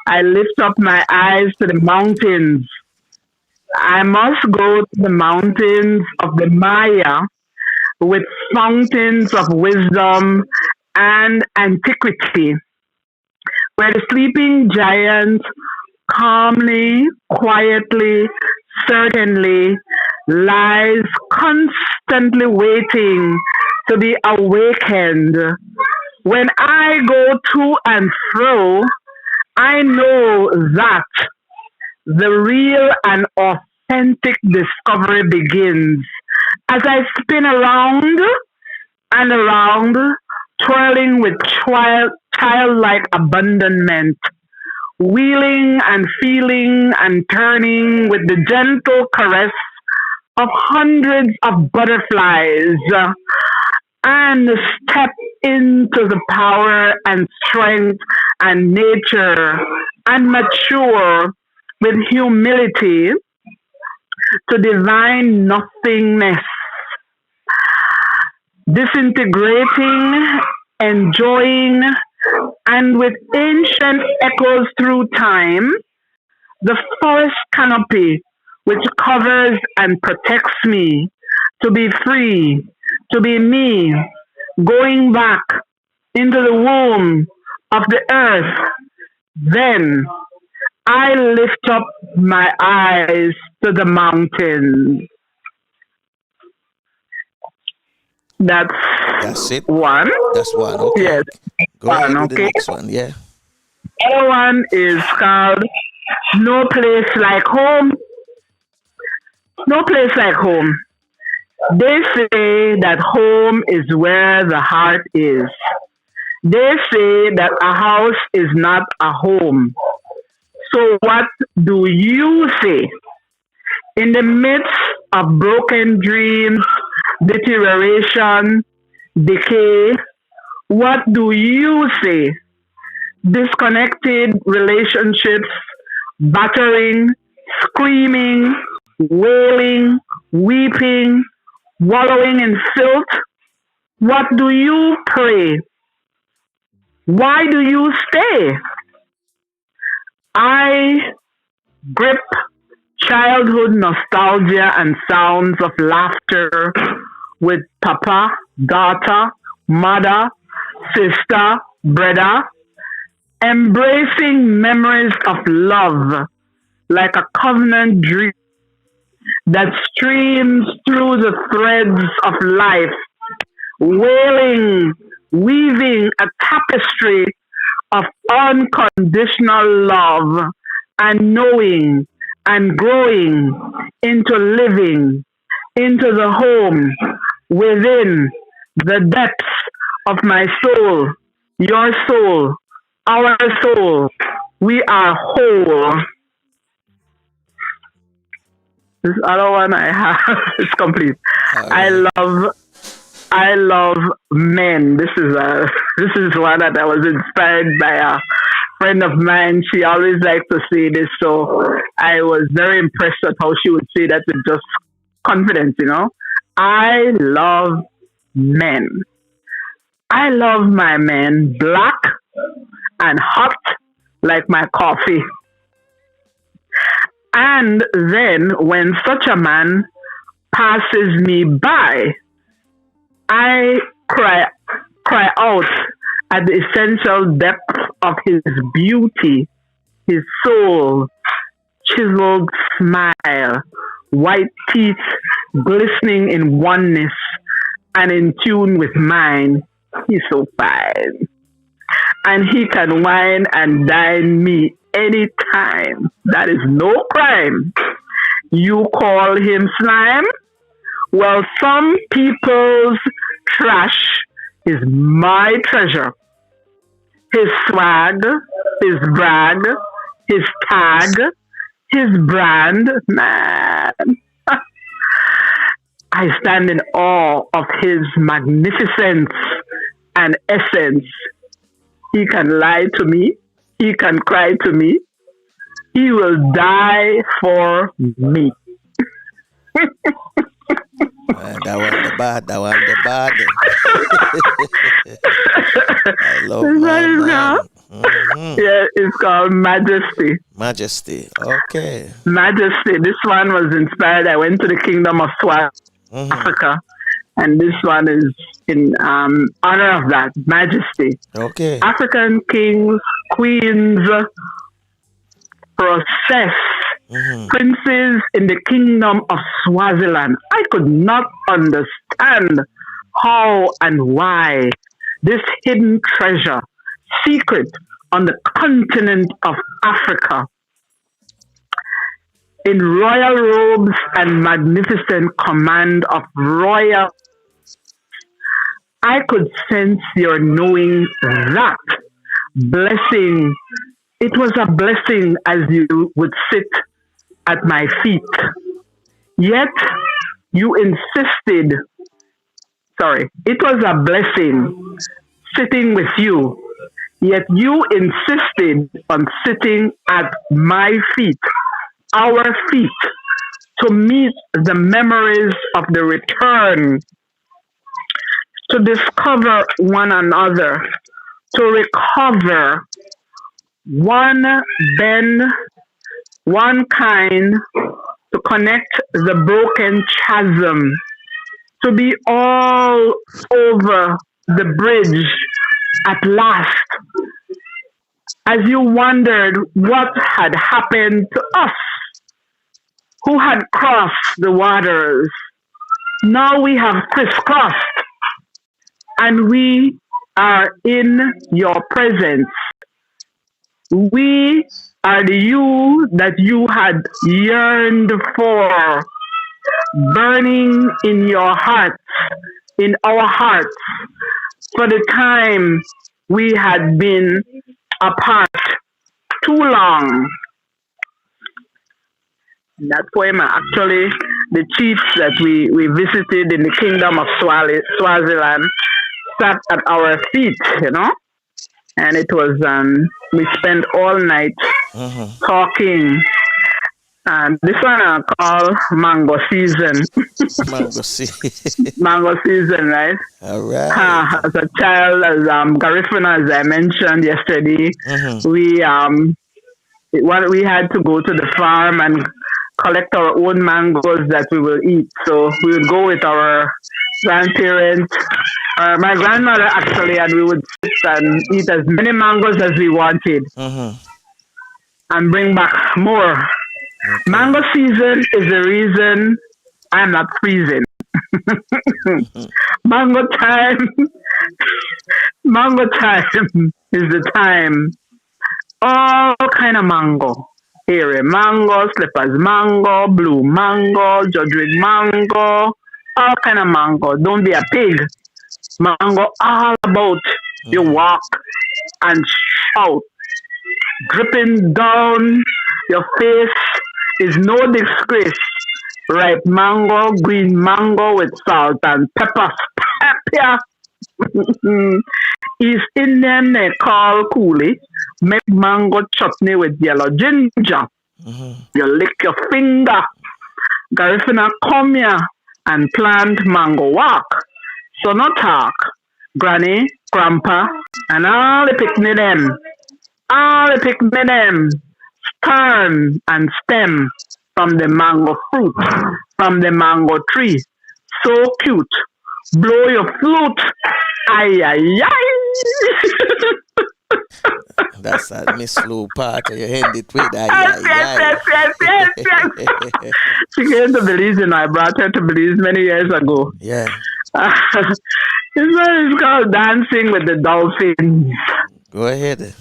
I lift up my eyes to the mountains. I must go to the mountains of the Maya with fountains of wisdom and antiquity, where the sleeping giant calmly, quietly, certainly lies constantly waiting to be awakened. When I go to and fro, I know that the real and authentic discovery begins as I spin around and around, twirling with childlike abandonment, wheeling and feeling and turning with the gentle caress of hundreds of butterflies, and step into the power and strength and nature, and mature with humility to divine nothingness, disintegrating, enjoying, and with ancient echoes through time, the forest canopy which covers and protects me, to be free, to be me, going back into the womb of the earth. Then I lift up my eyes to the mountains. That's That's it. one. That's one. Okay. Yes. Go ahead with okay. the next one. Yeah. Other one is called No Place Like Home. No place like home. They say that home is where the heart is. They say that a house is not a home. So what do you say? In the midst of broken dreams, deterioration, decay, what do you say? Disconnected relationships, battering, screaming, wailing, weeping, wallowing in filth. What do you pray? Why do you stay? I grip childhood nostalgia and sounds of laughter with papa, daughter, mother, sister, brother, embracing memories of love like a covenant dream that streams through the threads of life, wailing, weaving a tapestry of unconditional love and knowing and growing into living into the home within the depths of my soul, your soul, our soul. We are whole. This other one I have is complete. Right. I love men. This is one that I was inspired by a friend of mine. She always liked to say this, so I was very impressed at how she would say that with just confidence, you know. I love men. I love my men black and hot like my coffee. And then when such a man passes me by, I cry out at the essential depth of his beauty, his soul, chiseled smile, white teeth glistening in oneness and in tune with mine. He's so fine. And he can wine and dine me anytime. That is no crime. You call him slime? Well, some people's trash is my treasure. His swag, his brag, his tag, his brand, man. I stand in awe of his magnificence and essence. He can lie to me. He can cry to me. He will die for me. That one the bad. I love man. Mm-hmm. Yeah, it's called Majesty. Majesty, okay. Majesty. This one was inspired. I went to the Kingdom of Africa, and this one is in honor of that, Majesty. Okay. African kings, queens, process, princes in the Kingdom of Swaziland. I could not understand how and why this hidden treasure, secret on the continent of Africa, in royal robes and magnificent command of royal, I could sense your knowing that blessing. It was a blessing as you would sit at my feet. Yet you insisted, it was a blessing sitting with you. Yet you insisted on sitting at my feet, our feet, to meet the memories of the return, to discover one another, to recover one bend, one kind, to connect the broken chasm, to be all over the bridge at last. As you wondered what had happened to us, who had crossed the waters, now we have crisscrossed and we are in your presence. We are the you that you had yearned for, burning in your hearts, in our hearts, for the time we had been apart too long. That poem are actually the chiefs that we visited in the kingdom of Swaziland sat at our feet, and it was, we spent all night talking. And this one I call mango season. Mango season. Mango season, right? All right. As a child, as Garifuna, as I mentioned yesterday, we had to go to the farm and collect our own mangoes that we will eat. So we would go with our grandparents, my grandmother actually, and we would sit and eat as many mangoes as we wanted and bring back more. Okay. Mango season is the reason I'm not freezing. Mango time is the time. All kind of mango. Here, mango, slippers mango, blue mango, Jodrig mango, all kind of mango. Don't be a pig. Mango all about. You walk and shout, dripping down your face is no disgrace. Ripe mango, green mango with salt and pepper. East Indian they call coolie. Make mango chutney with yellow ginger. You lick your finger. Garifuna come here and plant mango walk. So not talk. Granny, grandpa, and all the picnic them. Turn and stem from the mango fruit, from the mango tree. So cute. Blow your flute. Ay, ay, ay. That's that Miss Lou part. You end it with ay, ay, yes. She came to Belize and I brought her to Belize many years ago. Yeah. It's called Dancing with the Dolphins. Go ahead.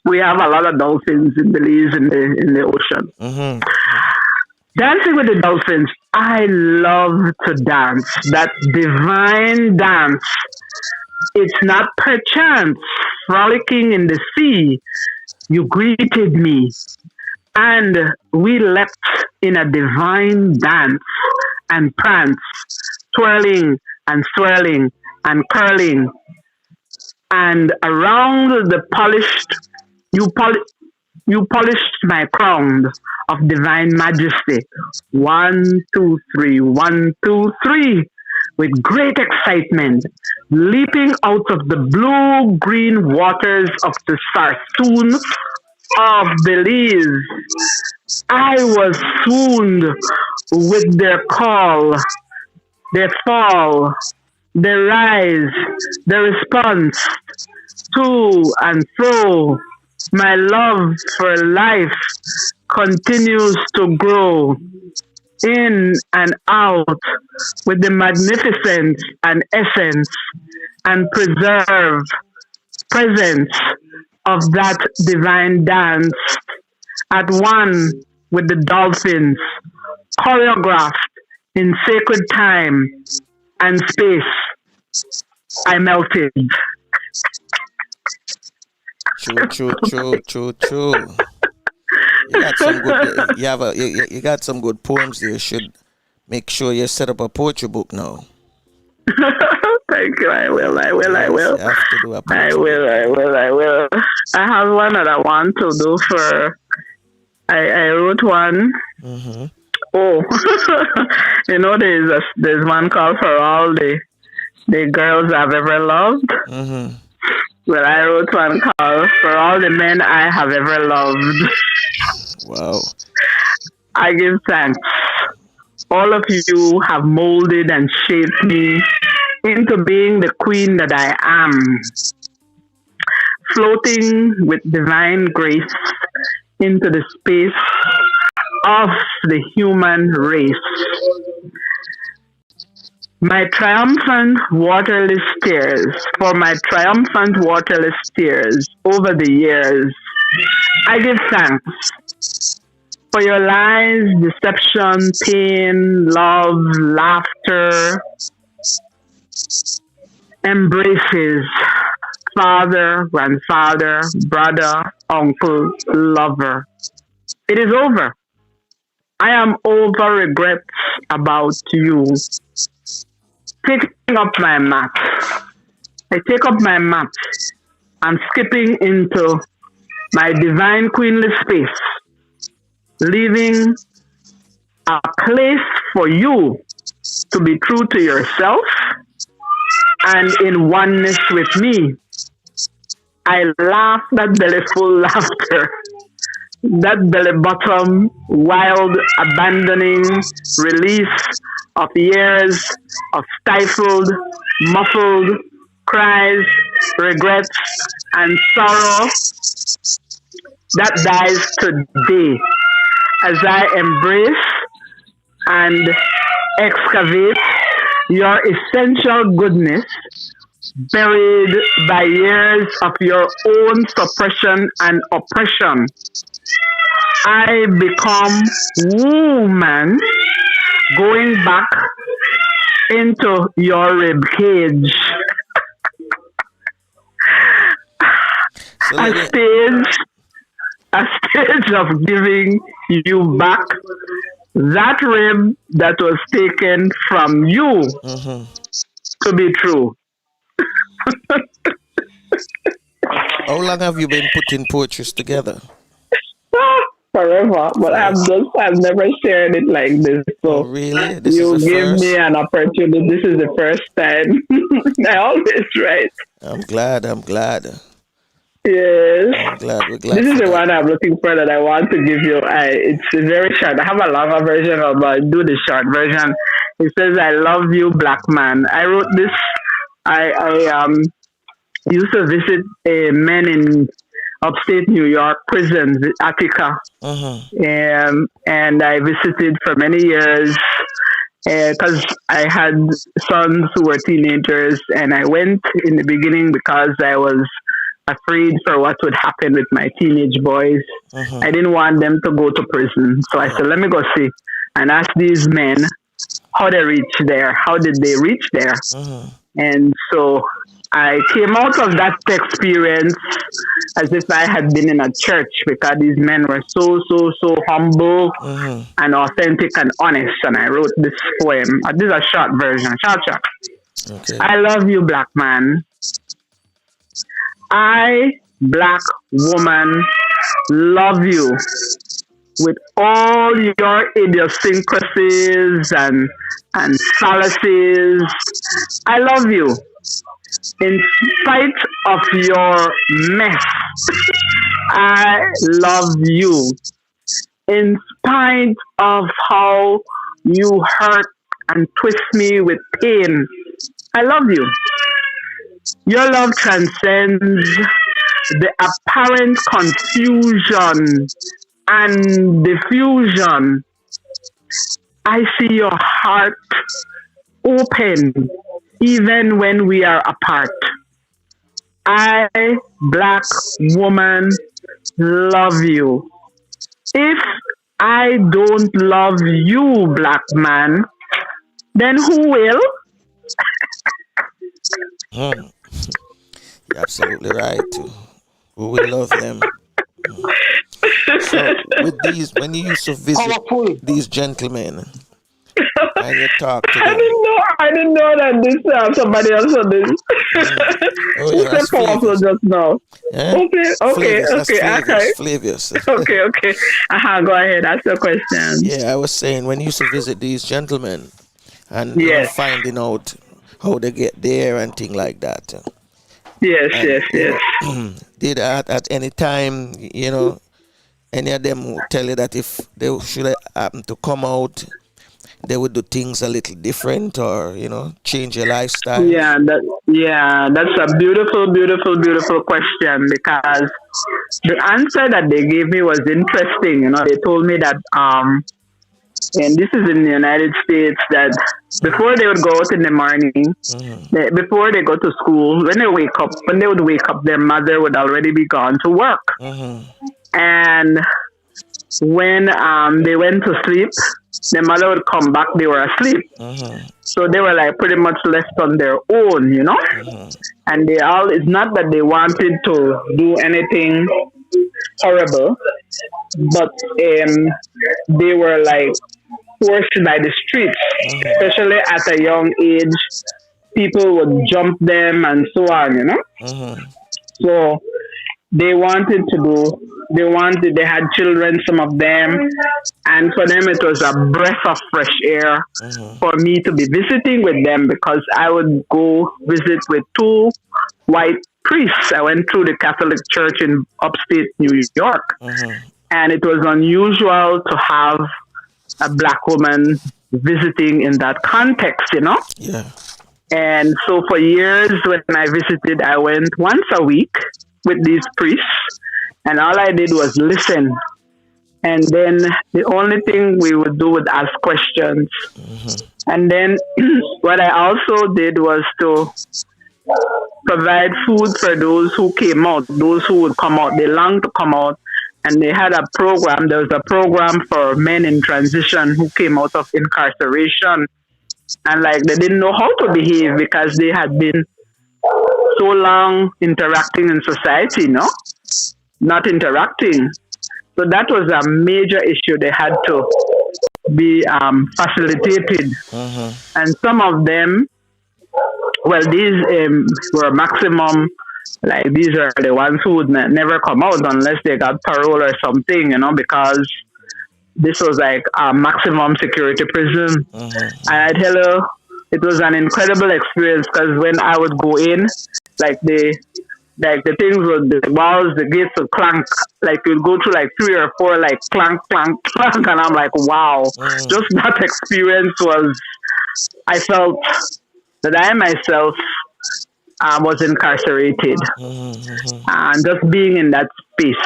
We have a lot of dolphins in Belize in the ocean. Dancing with the Dolphins. I love to dance. That divine dance. It's not perchance frolicking in the sea. You greeted me. And we leapt in a divine dance and prance, twirling and swirling and curling. And around the polished, you polished my crown of divine majesty. 1, 2, 3, 1, 2, 3. With great excitement, leaping out of the blue-green waters of the Sarsoon of Belize. I was swooned with their call, their fall, their rise, their response to and fro. My love for life continues to grow in and out with the magnificence and essence and presence of that divine dance at one with the dolphins, choreographed in sacred time and space. I melted. True. You got some good. You got some good poems there. You should make sure you set up a poetry book now. Thank you. I will. You have to do a poetry book. I will. I have one that I want to do for. I wrote one. Oh, there's one called For All the Girls I've Ever Loved. Well, I wrote one called For All the Men I Have Ever Loved. Wow. I give thanks. All of you have molded and shaped me into being the queen that I am, floating with divine grace into the space of the human race. my triumphant waterless tears, for my triumphant waterless tears over the years, I give thanks for your lies, deception, pain, love, laughter, embraces, father, grandfather, brother, uncle, lover. It is over. I am over regrets about you. Taking up my mat. I take up my mat. I'm skipping into my divine queenly space, leaving a place for you to be true to yourself and in oneness with me. I laugh that bellyful laughter, that belly bottom, wild, abandoning release of years of stifled, muffled cries, regrets, and sorrow that dies today as I embrace and excavate your essential goodness buried by years of your own suppression and oppression. I become woman going back into your rib cage. So A stage of giving you back that rib that was taken from you to be true. how long have you been putting poetries together? Forever, but I've never shared it like this. So oh, really? This you is the give first? me an opportunity. This is the first time. I always write. I'm glad. Yes. We're glad. This is the one I'm looking for that I want to give you. It's very short. I have a longer version, but I'll do the short version. It says, "I love you, black man." I wrote this. I used to visit men in upstate New York prisons, Attica, and I visited for many years because I had sons who were teenagers, and I went in the beginning because I was afraid for what would happen with my teenage boys. I didn't want them to go to prison, so I said, let me go see and ask these men how they reached there. How did they reach there? And so I came out of that experience as if I had been in a church, because these men were so humble and authentic and honest. And I wrote this poem. This is a short version. Short. Okay. I love you, black man. I, black woman, love you with all your idiosyncrasies and fallacies. I love you. In spite of your mess, I love you. In spite of how you hurt and twist me with pain, I love you. Your love transcends the apparent confusion and diffusion. I see your heart open even when we are apart. I, black woman, love you. If I don't love you, black man, then who will? You're absolutely right. Who will love them? So, with these, when you used to visit these gentlemen and you talk to them, I didn't know that this somebody else on this. Oh, yeah, that's powerful just now. Yeah? Okay. Flavius. Okay. Go ahead. Ask your question. Yeah, I was saying when you used to visit these gentlemen and you know, finding out how they get there and things like that. Yes. Did at any time, you know, any of them would tell you that if they should happen to come out, they would do things a little different, or you know, change your lifestyle? Yeah, that's a beautiful question, because the answer that they gave me was interesting. You know, they told me that and this is in the United States, that before they would go out in the morning, before they go to school, when they would wake up, their mother would already be gone to work. And when they went to sleep, their mother would come back, they were asleep. So they were like pretty much left on their own, you know? And it's not that they wanted to do anything horrible, but they were like forced by the streets, especially at a young age. People would jump them and so on, you know? So they had children, some of them, and for them it was a breath of fresh air for me to be visiting with them, because I would go visit with two white priests. I went through the Catholic Church in upstate New York, and it was unusual to have a Black woman visiting in that context, you know? Yeah. And so for years when I visited, I went once a week with these priests, and all I did was listen. And then the only thing we would do was ask questions. And then what I also did was to provide food for those who came out, those who would come out. They longed to come out. And they had a program. There was a program for men in transition who came out of incarceration. And like they didn't know how to behave because they had been so long interacting in society, no? Not interacting. So that was a major issue. They had to be facilitated. And some of them, well, these were maximum, like these are the ones who would never come out unless they got parole or something, you know, because this was like a maximum security prison. And I tell you, it was an incredible experience, because when I would go in, like the things with the walls, the gates would clank, like you'd go through like 3 or 4, like clank, clank, clank, and I'm like, wow. Just that experience was, I felt that I myself was incarcerated, and just being in that space.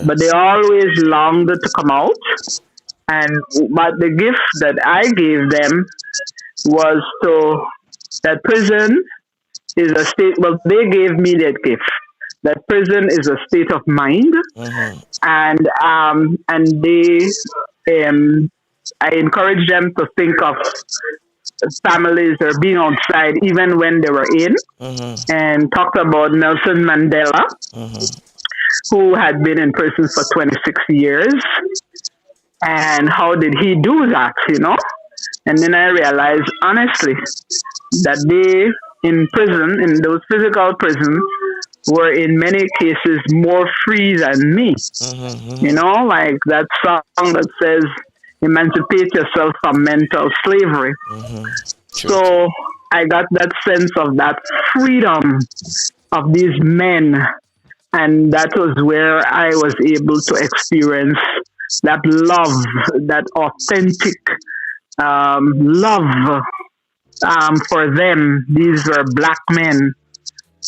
But they always longed to come out, but the gift that I gave them was that prison is a state. Well, they gave me that gift. That prison is a state of mind, and I encourage them to think of families or being outside even when they were in, and talked about Nelson Mandela, who had been in prison for 26 years, and how did he do that, you know? And then I realized, honestly, that they in prison, in those physical prisons, were in many cases more free than me. You know, like that song that says, emancipate yourself from mental slavery. So I got that sense of that freedom of these men, and that was where I was able to experience that love, that authentic love for them. These were Black men,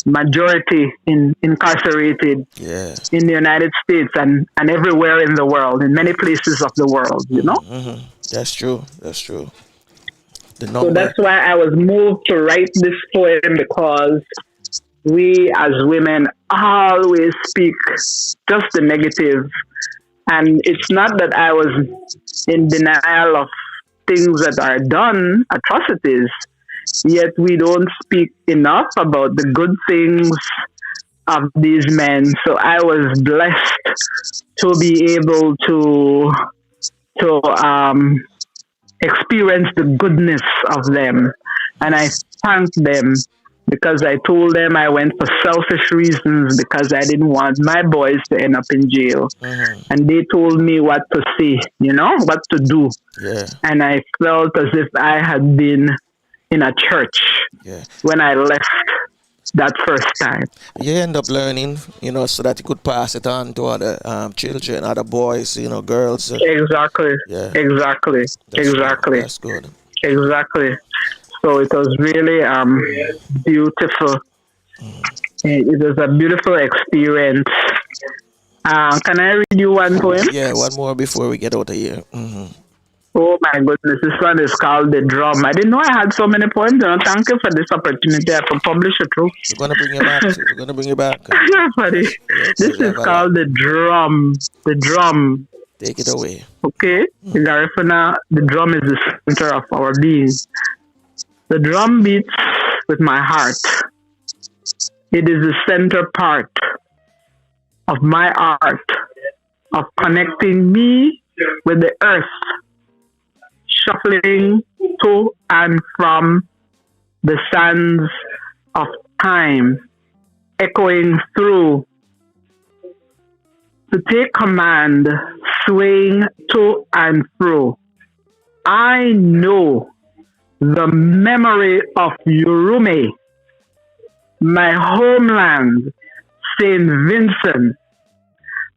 majority incarcerated in the United States and everywhere in the world, in many places of the world, you know? That's true. That's true. So that's why I was moved to write this poem, because we as women always speak just the negative. And it's not that I was in denial of things that are done, atrocities, yet we don't speak enough about the good things of these men. So I was blessed to be able to experience the goodness of them. And I thank them, because I told them I went for selfish reasons, because I didn't want my boys to end up in jail. And they told me what to say, you know, what to do. And I felt as if I had been in a church when I left that first time. You end up learning, you know, so that you could pass it on to other children, other boys, you know, girls. Exactly. Exactly. That's good. Exactly. So it was really beautiful. It was a beautiful experience. Can I read you one poem? Yeah, one more before we get out of here. Oh my goodness, this one is called The Drum. I didn't know I had so many poems. Thank you for this opportunity. I can publish it too. We're gonna bring you back. We're gonna bring you back. Funny. This is called The Drum. The Drum. Take it away. Okay? Garifuna, the drum is the center of our being. The drum beats with my heart. It is the center part of my art, of connecting me with the earth, shuffling to and from the sands of time, echoing through, to take command, swaying to and fro. I know the memory of Urume, my homeland, St. Vincent.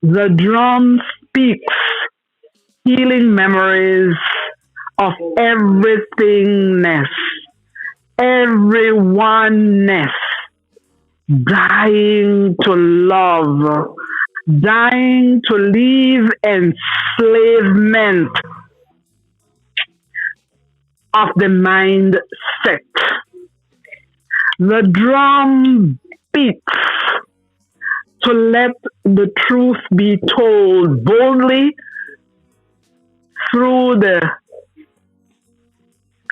The drum speaks healing memories of everythingness, everyoneness, dying to love, dying to leave enslavement of the mindset. The drum beats to let the truth be told boldly through the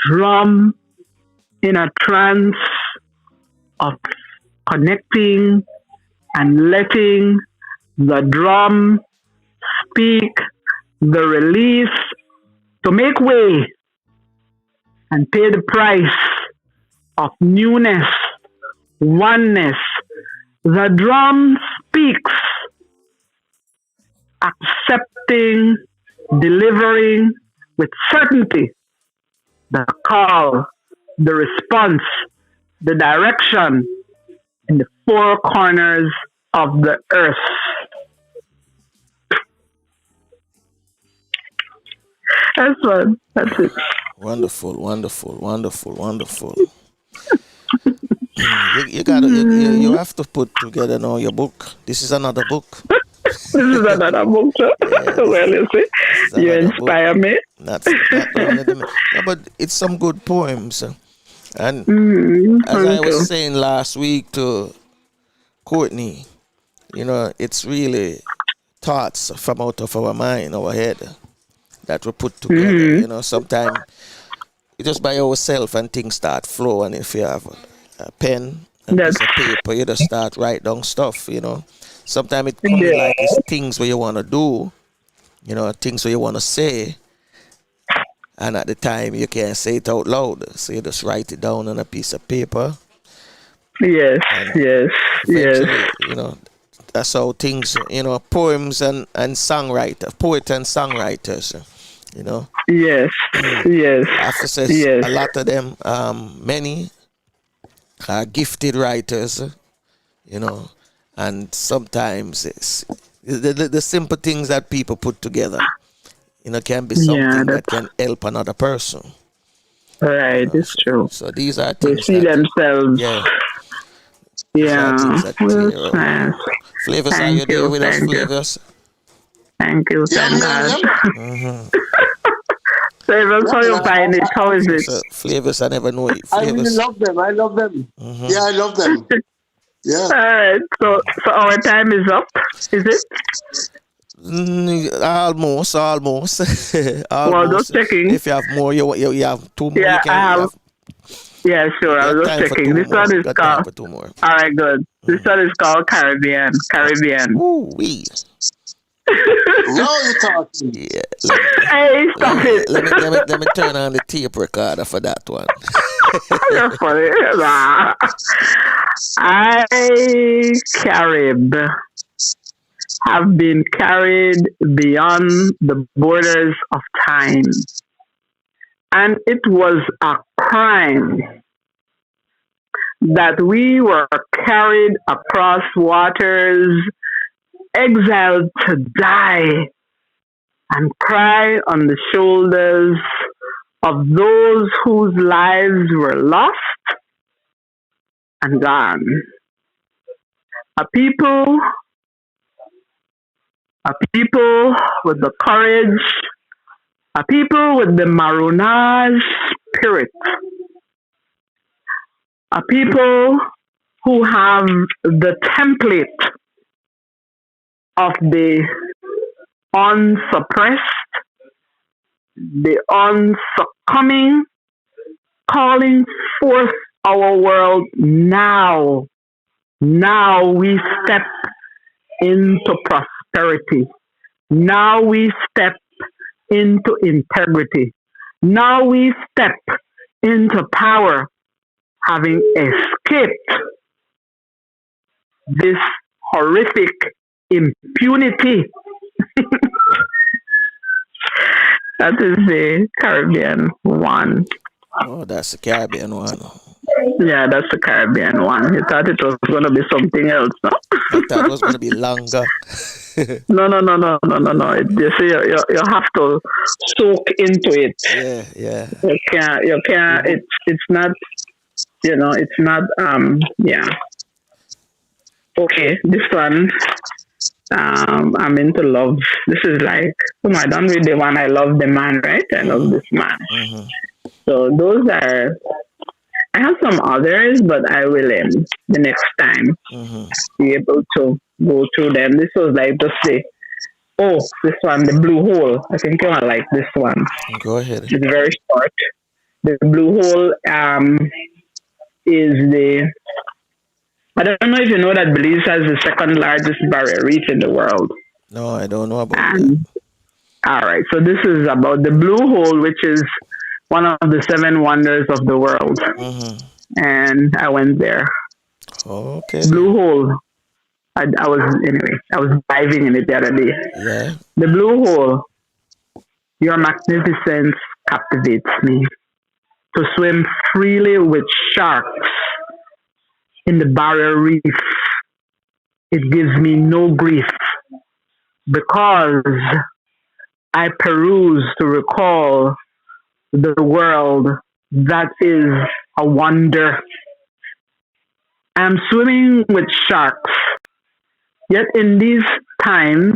drum in a trance of connecting and letting the drum speak the release to make way and pay the price of newness, oneness. The drum speaks, accepting, delivering with certainty the call, the response, the direction in the four corners of the earth. That's it. Wonderful. You have to put together now your book. This is another book. This is another book, sir. Well, you see, you inspire me. Not only no, but it's some good poems. And as I was saying last week to Courtney, it's really thoughts from out of our mind, our head, that we put together. Sometimes you just by yourself and things start flow. And if you have a pen and piece of paper, you just start write down stuff. Sometimes it comes like it's things where you want to do, things where you want to say, and at the time you can't say it out loud, so you just write it down on a piece of paper. Yes. That's how things, poems and songwriter, poet and songwriters, Yes. I have to say a lot of them, many are gifted writers, and sometimes it's the simple things that people put together, can be something that can help another person. Right, it's true. So these are things they see themselves. Yeah. Nice. Flavors, are you there with us, Flavors? Thank you, thank God. Flavors, how you find it? How is it? So, Flavors, I never know it. I really love them. I love them. Yeah, I love them. Yeah. All right. So our time is up. Is it? Almost. Well, just checking. If you have more, you have two more. Yeah, I have. Yeah, sure. I was just checking. This one is called. All right, good. This one is called Caribbean. Ooh, wee. No, you're talking. Yeah. Hey, stop it. Let me turn on the tape recorder for that one. You're funny. Have been carried beyond the borders of time. And it was a crime that we were carried across waters, exiled to die and cry on the shoulders of those whose lives were lost and gone. A people with the courage A people with the Maroonage spirit. A people who have the template of the unsuppressed, the unsuccumbing, calling forth our world now. Now we step into prosperity. Now we step into integrity. Now we step into power, having escaped this horrific impunity. That is the Caribbean one. Oh, that's the Caribbean one. Yeah, that's the Caribbean one. You thought it was going to be something else, no? I thought it was going to be longer. No. You see, you have to soak into it. Yeah. You can't. It's not. It's not. Yeah. Okay, this one. I'm into love. This is like, I don't read the one. I love the man, right? I love this man. Mm-hmm. So those are. I have some others, but I will the next time be able to go through them. This was like just this one, the blue hole. I think I like this one. Go ahead. It's very short. The blue hole is the. I don't know if you know that Belize has the second largest barrier reef in the world. No, I don't know about that. All right, so this is about the blue hole, which is one of the 7 wonders of the world. And I went there. Okay. Blue hole. I was diving in it the other day. Yeah. The blue hole, your magnificence captivates me. To swim freely with sharks in the barrier reef, it gives me no grief because I peruse to recall the world that is a wonder. I'm swimming with sharks, yet in these times,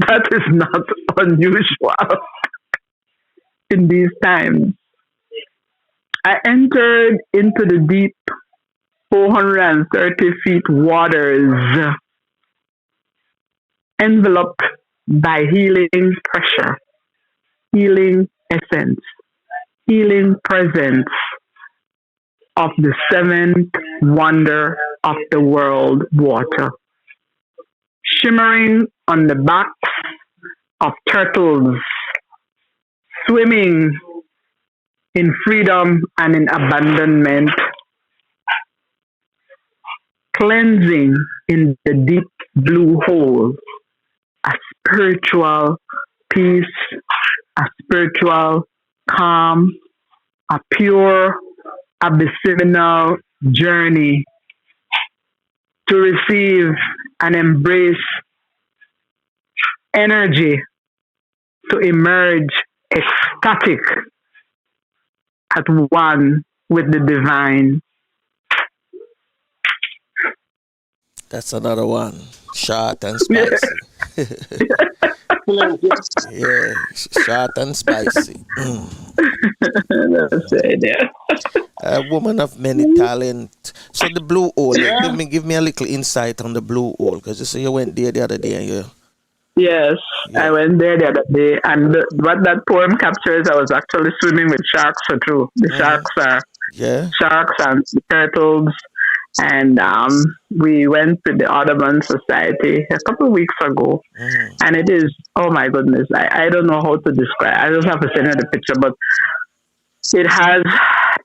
that is not unusual. In these times, I entered into the deep 430 feet waters, enveloped by healing pressure, healing essence, healing presence of the 7th wonder of the world, water, shimmering on the backs of turtles, swimming in freedom and in abandonment, cleansing in the deep blue hole, a spiritual peace, a spiritual calm, a pure abysmal journey to receive and embrace energy, to emerge ecstatic at one with the divine. That's another one. Short and spicy. Yeah, short and spicy. That's it, yeah. A woman of many talent. So the blue hole, give me a little insight on the blue hole, because you say you went there the other day and you... Yes, yeah. I went there the other day, and what that poem captures, I was actually swimming with sharks for true. The sharks are sharks and turtles, and we went to the Audubon Society a couple of weeks ago, and it is, oh my goodness, I don't know how to describe. I just have to send you the picture, but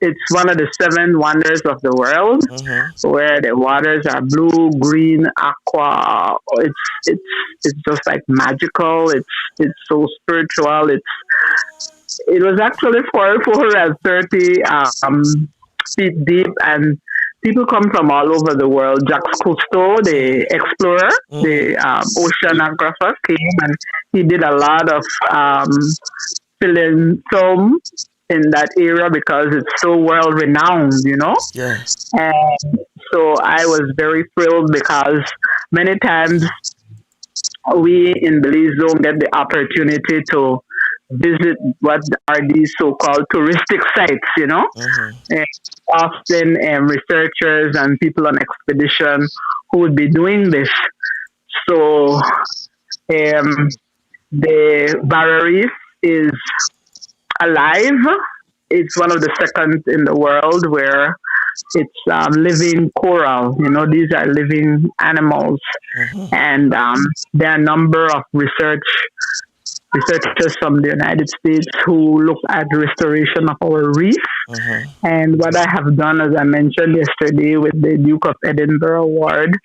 it's one of the 7 wonders of the world, where the waters are blue, green, aqua. It's just like magical. It's so spiritual. It was actually 430 feet deep, and people come from all over the world. Jacques Cousteau, the explorer, the oceanographer, came, and he did a lot of film in that area because it's so world renowned, you know? Yes. And so I was very thrilled because many times we in Belize don't get the opportunity to visit what are these so-called touristic sites, you know. And often researchers and people on expedition who would be doing this. So the barrier reef is alive. It's one of the second in the world where it's living coral. You know, these are living animals. And there are a number of researchers from the United States who look at restoration of our reef. And what I have done, as I mentioned yesterday with the Duke of Edinburgh Award,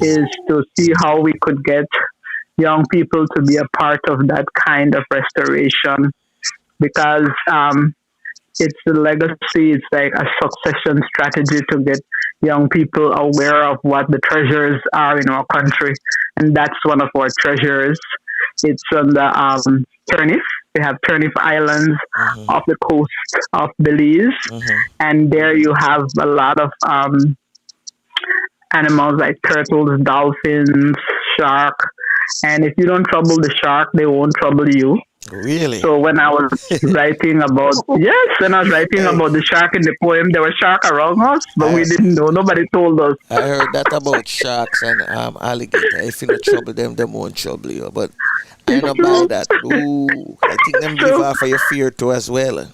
is to see how we could get young people to be a part of that kind of restoration, because it's a legacy. It's like a succession strategy to get young people aware of what the treasures are in our country. And that's one of our treasures. It's on the Turnif. We have Turnif Islands off the coast of Belize. And there you have a lot of animals like turtles, dolphins, shark. And if you don't trouble the shark, they won't trouble you. Really? So when I was writing about about the shark in the poem, there was shark around us, but we didn't know. Nobody told us. I heard that about sharks and alligator. If you don't trouble them, they won't trouble you. But I don't buy that. Ooh, I think them give off of your fear too as well.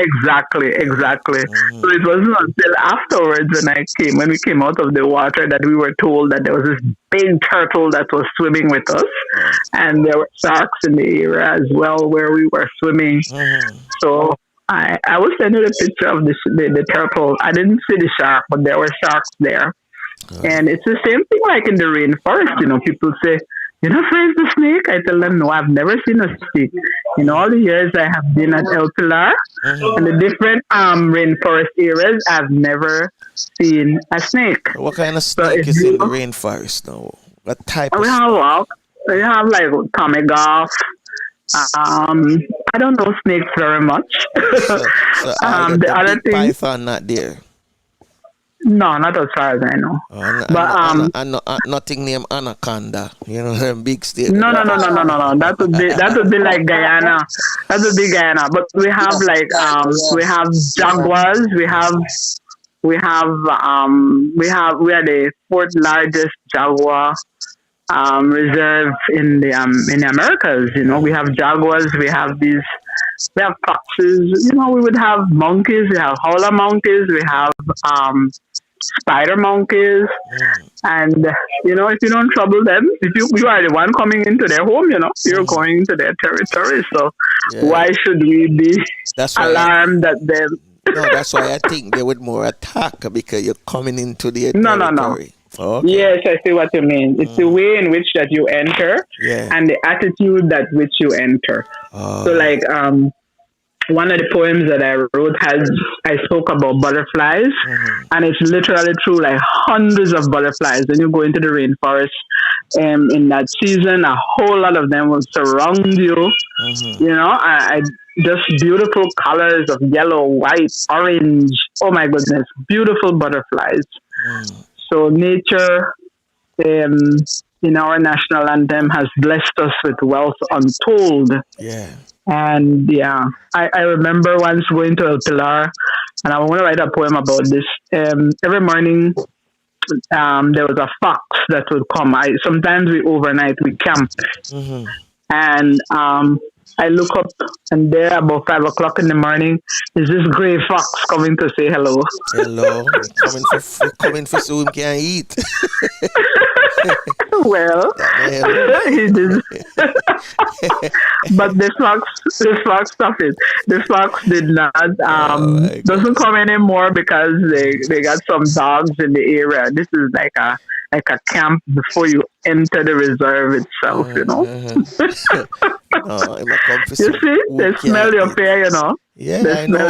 Exactly. So it wasn't until afterwards when we came out of the water, that we were told that there was this big turtle that was swimming with us, and there were sharks in the area as well where we were swimming. So I will send you the picture of the turtle. I didn't see the shark, but there were sharks there. And it's the same thing like in the rainforest. You know, people say, "You're not afraid of the snake?" I tell them, "No, I've never seen a snake. In all the years I have been at El Pilar and the different rainforest areas, I've never seen a snake." What kind of snake is in the rainforest now? What type of snake? We have like Tommy-Goff. I don't know snakes very much. So the other thing, python not there. No, not as far as I know. Nothing named anaconda. You know, them big snakes. No. That would be like Guyana. That would be Guyana. But we have like we have jaguars. We are the fourth largest jaguar reserve in the Americas. You know, we have jaguars. We have foxes. You know, we would have monkeys. We have howler monkeys. We have spider monkeys. And you know, if you don't trouble them, if you are the one coming into their home, you know, you're going into their territory. So why should we be alarmed that them? No, that's why I think they would more attack, because you're coming into their territory. No. Okay. Yes, I see what you mean. It's the way in which that you enter and the attitude that which you enter. So like one of the poems that I wrote I spoke about butterflies, and it's literally true, like hundreds of butterflies. When you go into the rainforest in that season, a whole lot of them will surround you. You know, just beautiful colors of yellow, white, orange. Oh my goodness, beautiful butterflies. So nature in our national anthem has blessed us with wealth untold. And I remember once going to El Pilar, and I want to write a poem about this. Every morning, there was a fox that would come. Sometimes we overnight, we camp. And I look up, and there about 5 o'clock in the morning is this gray fox coming to say hello. Hello, coming for soon can eat. Well, he did. But this fox stopped it. This fox did not doesn't come anymore because they got some dogs in the area. This is like a camp before you enter the reserve itself, you know. You see, they smell your pear, you know. Yeah, I know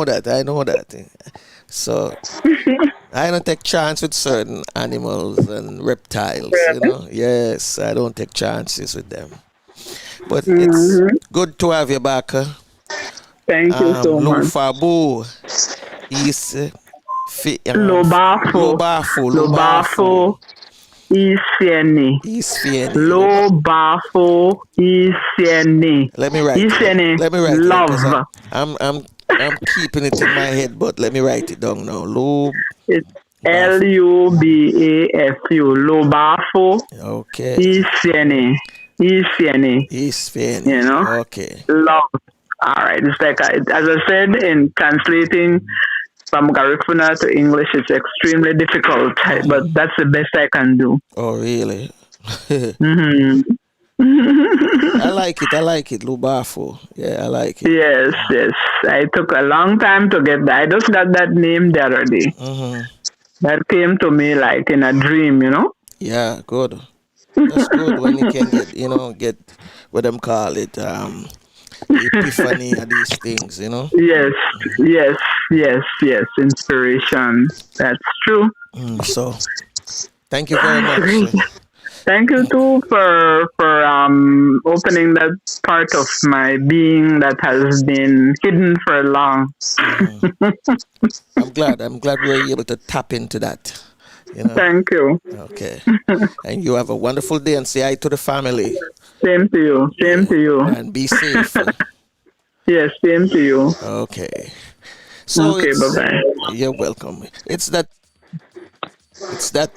that. So I don't take chance with certain animals and reptiles, you know. Yes, I don't take chances with them. But it's good to have you back. Thank you so much. Lufabu is Lobafo. Isieni. Lo bafo isieni. Let me write Isieni. Let me write love. it. I'm keeping it in my head, but let me write it down now. It's Lubafu. Lo bafo. Okay. Isieni. You know? Okay. Love. All right. It's like, as I said, in translating from Garifuna to English, it's extremely difficult, but that's the best I can do. Oh, really? Mm-hmm. I like it, Lubafu. Yeah, I like it. Yes. I took a long time to get that. I just got that name the other day. Mm-hmm. That came to me like in a dream, you know? Yeah, good. That's good when you can get what them call it, epiphany of these things, you know? Yes. Inspiration. That's true. So, thank you very much. Thank you too for opening that part of my being that has been hidden for long. I'm glad we were able to tap into that. You know? Thank you. Okay. And you have a wonderful day and say hi to the family. Same to you. And be safe. Yes, same to you. Okay. So okay, bye-bye. You're welcome. It's that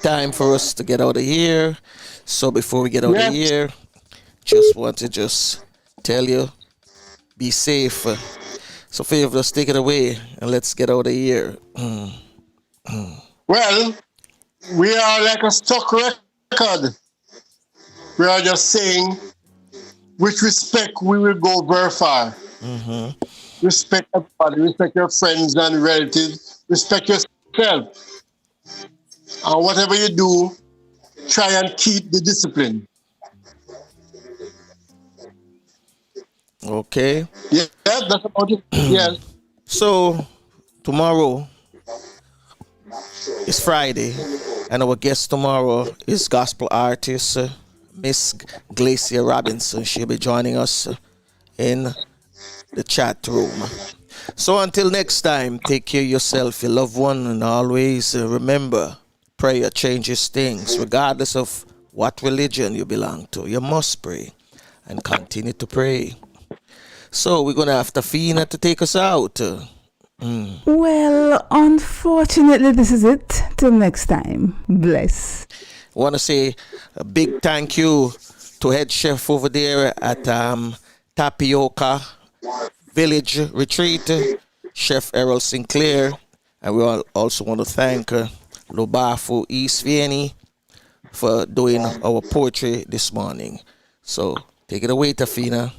time for us to get out of here. So before we get out of here, just want to tell you, be safe. So Fav, just take it away and let's get out of here. Well, we are like a stock record. We are just saying, with respect, we will go very far. Mm-hmm. Respect everybody, respect your friends and relatives, respect yourself. And whatever you do, try and keep the discipline. Okay. Yeah, that's about it. Yes. So, tomorrow is Friday, and our guest tomorrow is gospel artist Miss Glacia Robinson. She'll be joining us in the chat room. So until next time, take care of yourself, your loved one, and always remember, prayer changes things. Regardless of what religion you belong to, you must pray and continue to pray. So we're going to have Tafina to take us out. Well, unfortunately, this is it. Till next time. Bless. I want to say a big thank you to head chef over there at Tapioca Village Retreat, Chef Errol Sinclair. And we also want to thank Lobafu East Vieni for doing our poetry this morning. So take it away, Tafina.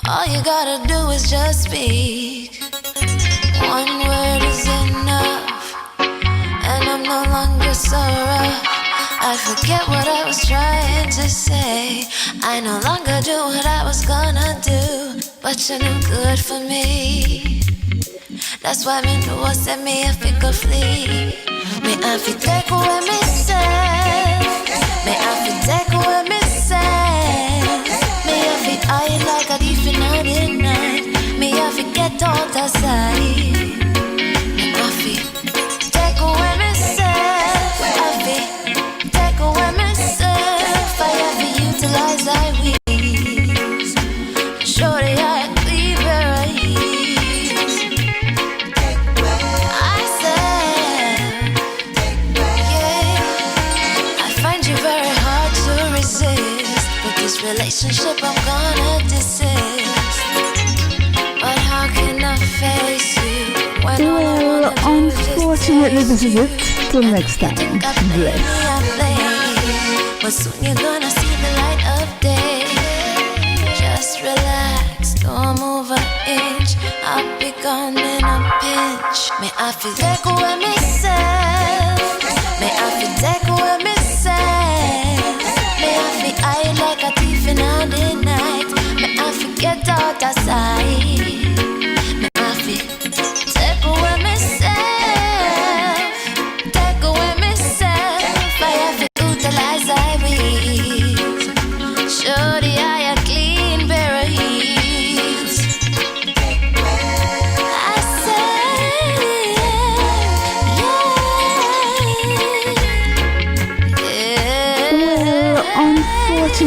All you gotta do is just speak. One word is enough, and I'm no longer so rough. I forget what I was trying to say. I no longer do what I was gonna do, but you're no good for me. That's why me know I said me if it could flee. Me I fi take away me say. Me I fi take away me say. Me I fi hide like a thief in the night. Me I fi get out of sight. Me I fi take away myself. I fi take away myself. I have to utilize I wings. Shorty I cleave your eyes. I said, yeah. I find you very hard to resist. But this relationship I'm gonna desist. But how can I face you when well, unfortunately, this is it. Till next time. Bless. But soon you're gonna see the light of day. Just relax, don't move an inch. I'll be gone in a pinch. May I feel take away myself. May I feel take away myself. May I feel hide like a thief in the night. May I forget out of sight. May I feel take away myself. Take away myself.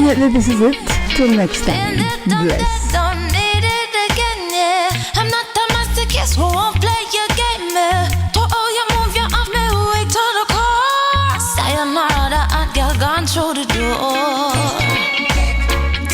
Unfortunately, this is it. Till next time. Bless. Don't need it again, yeah. I'm not the master kiss who won't play your game, yeah. To all you move, you off me, wait till the core. Sayonara, the hot girl gone through the door.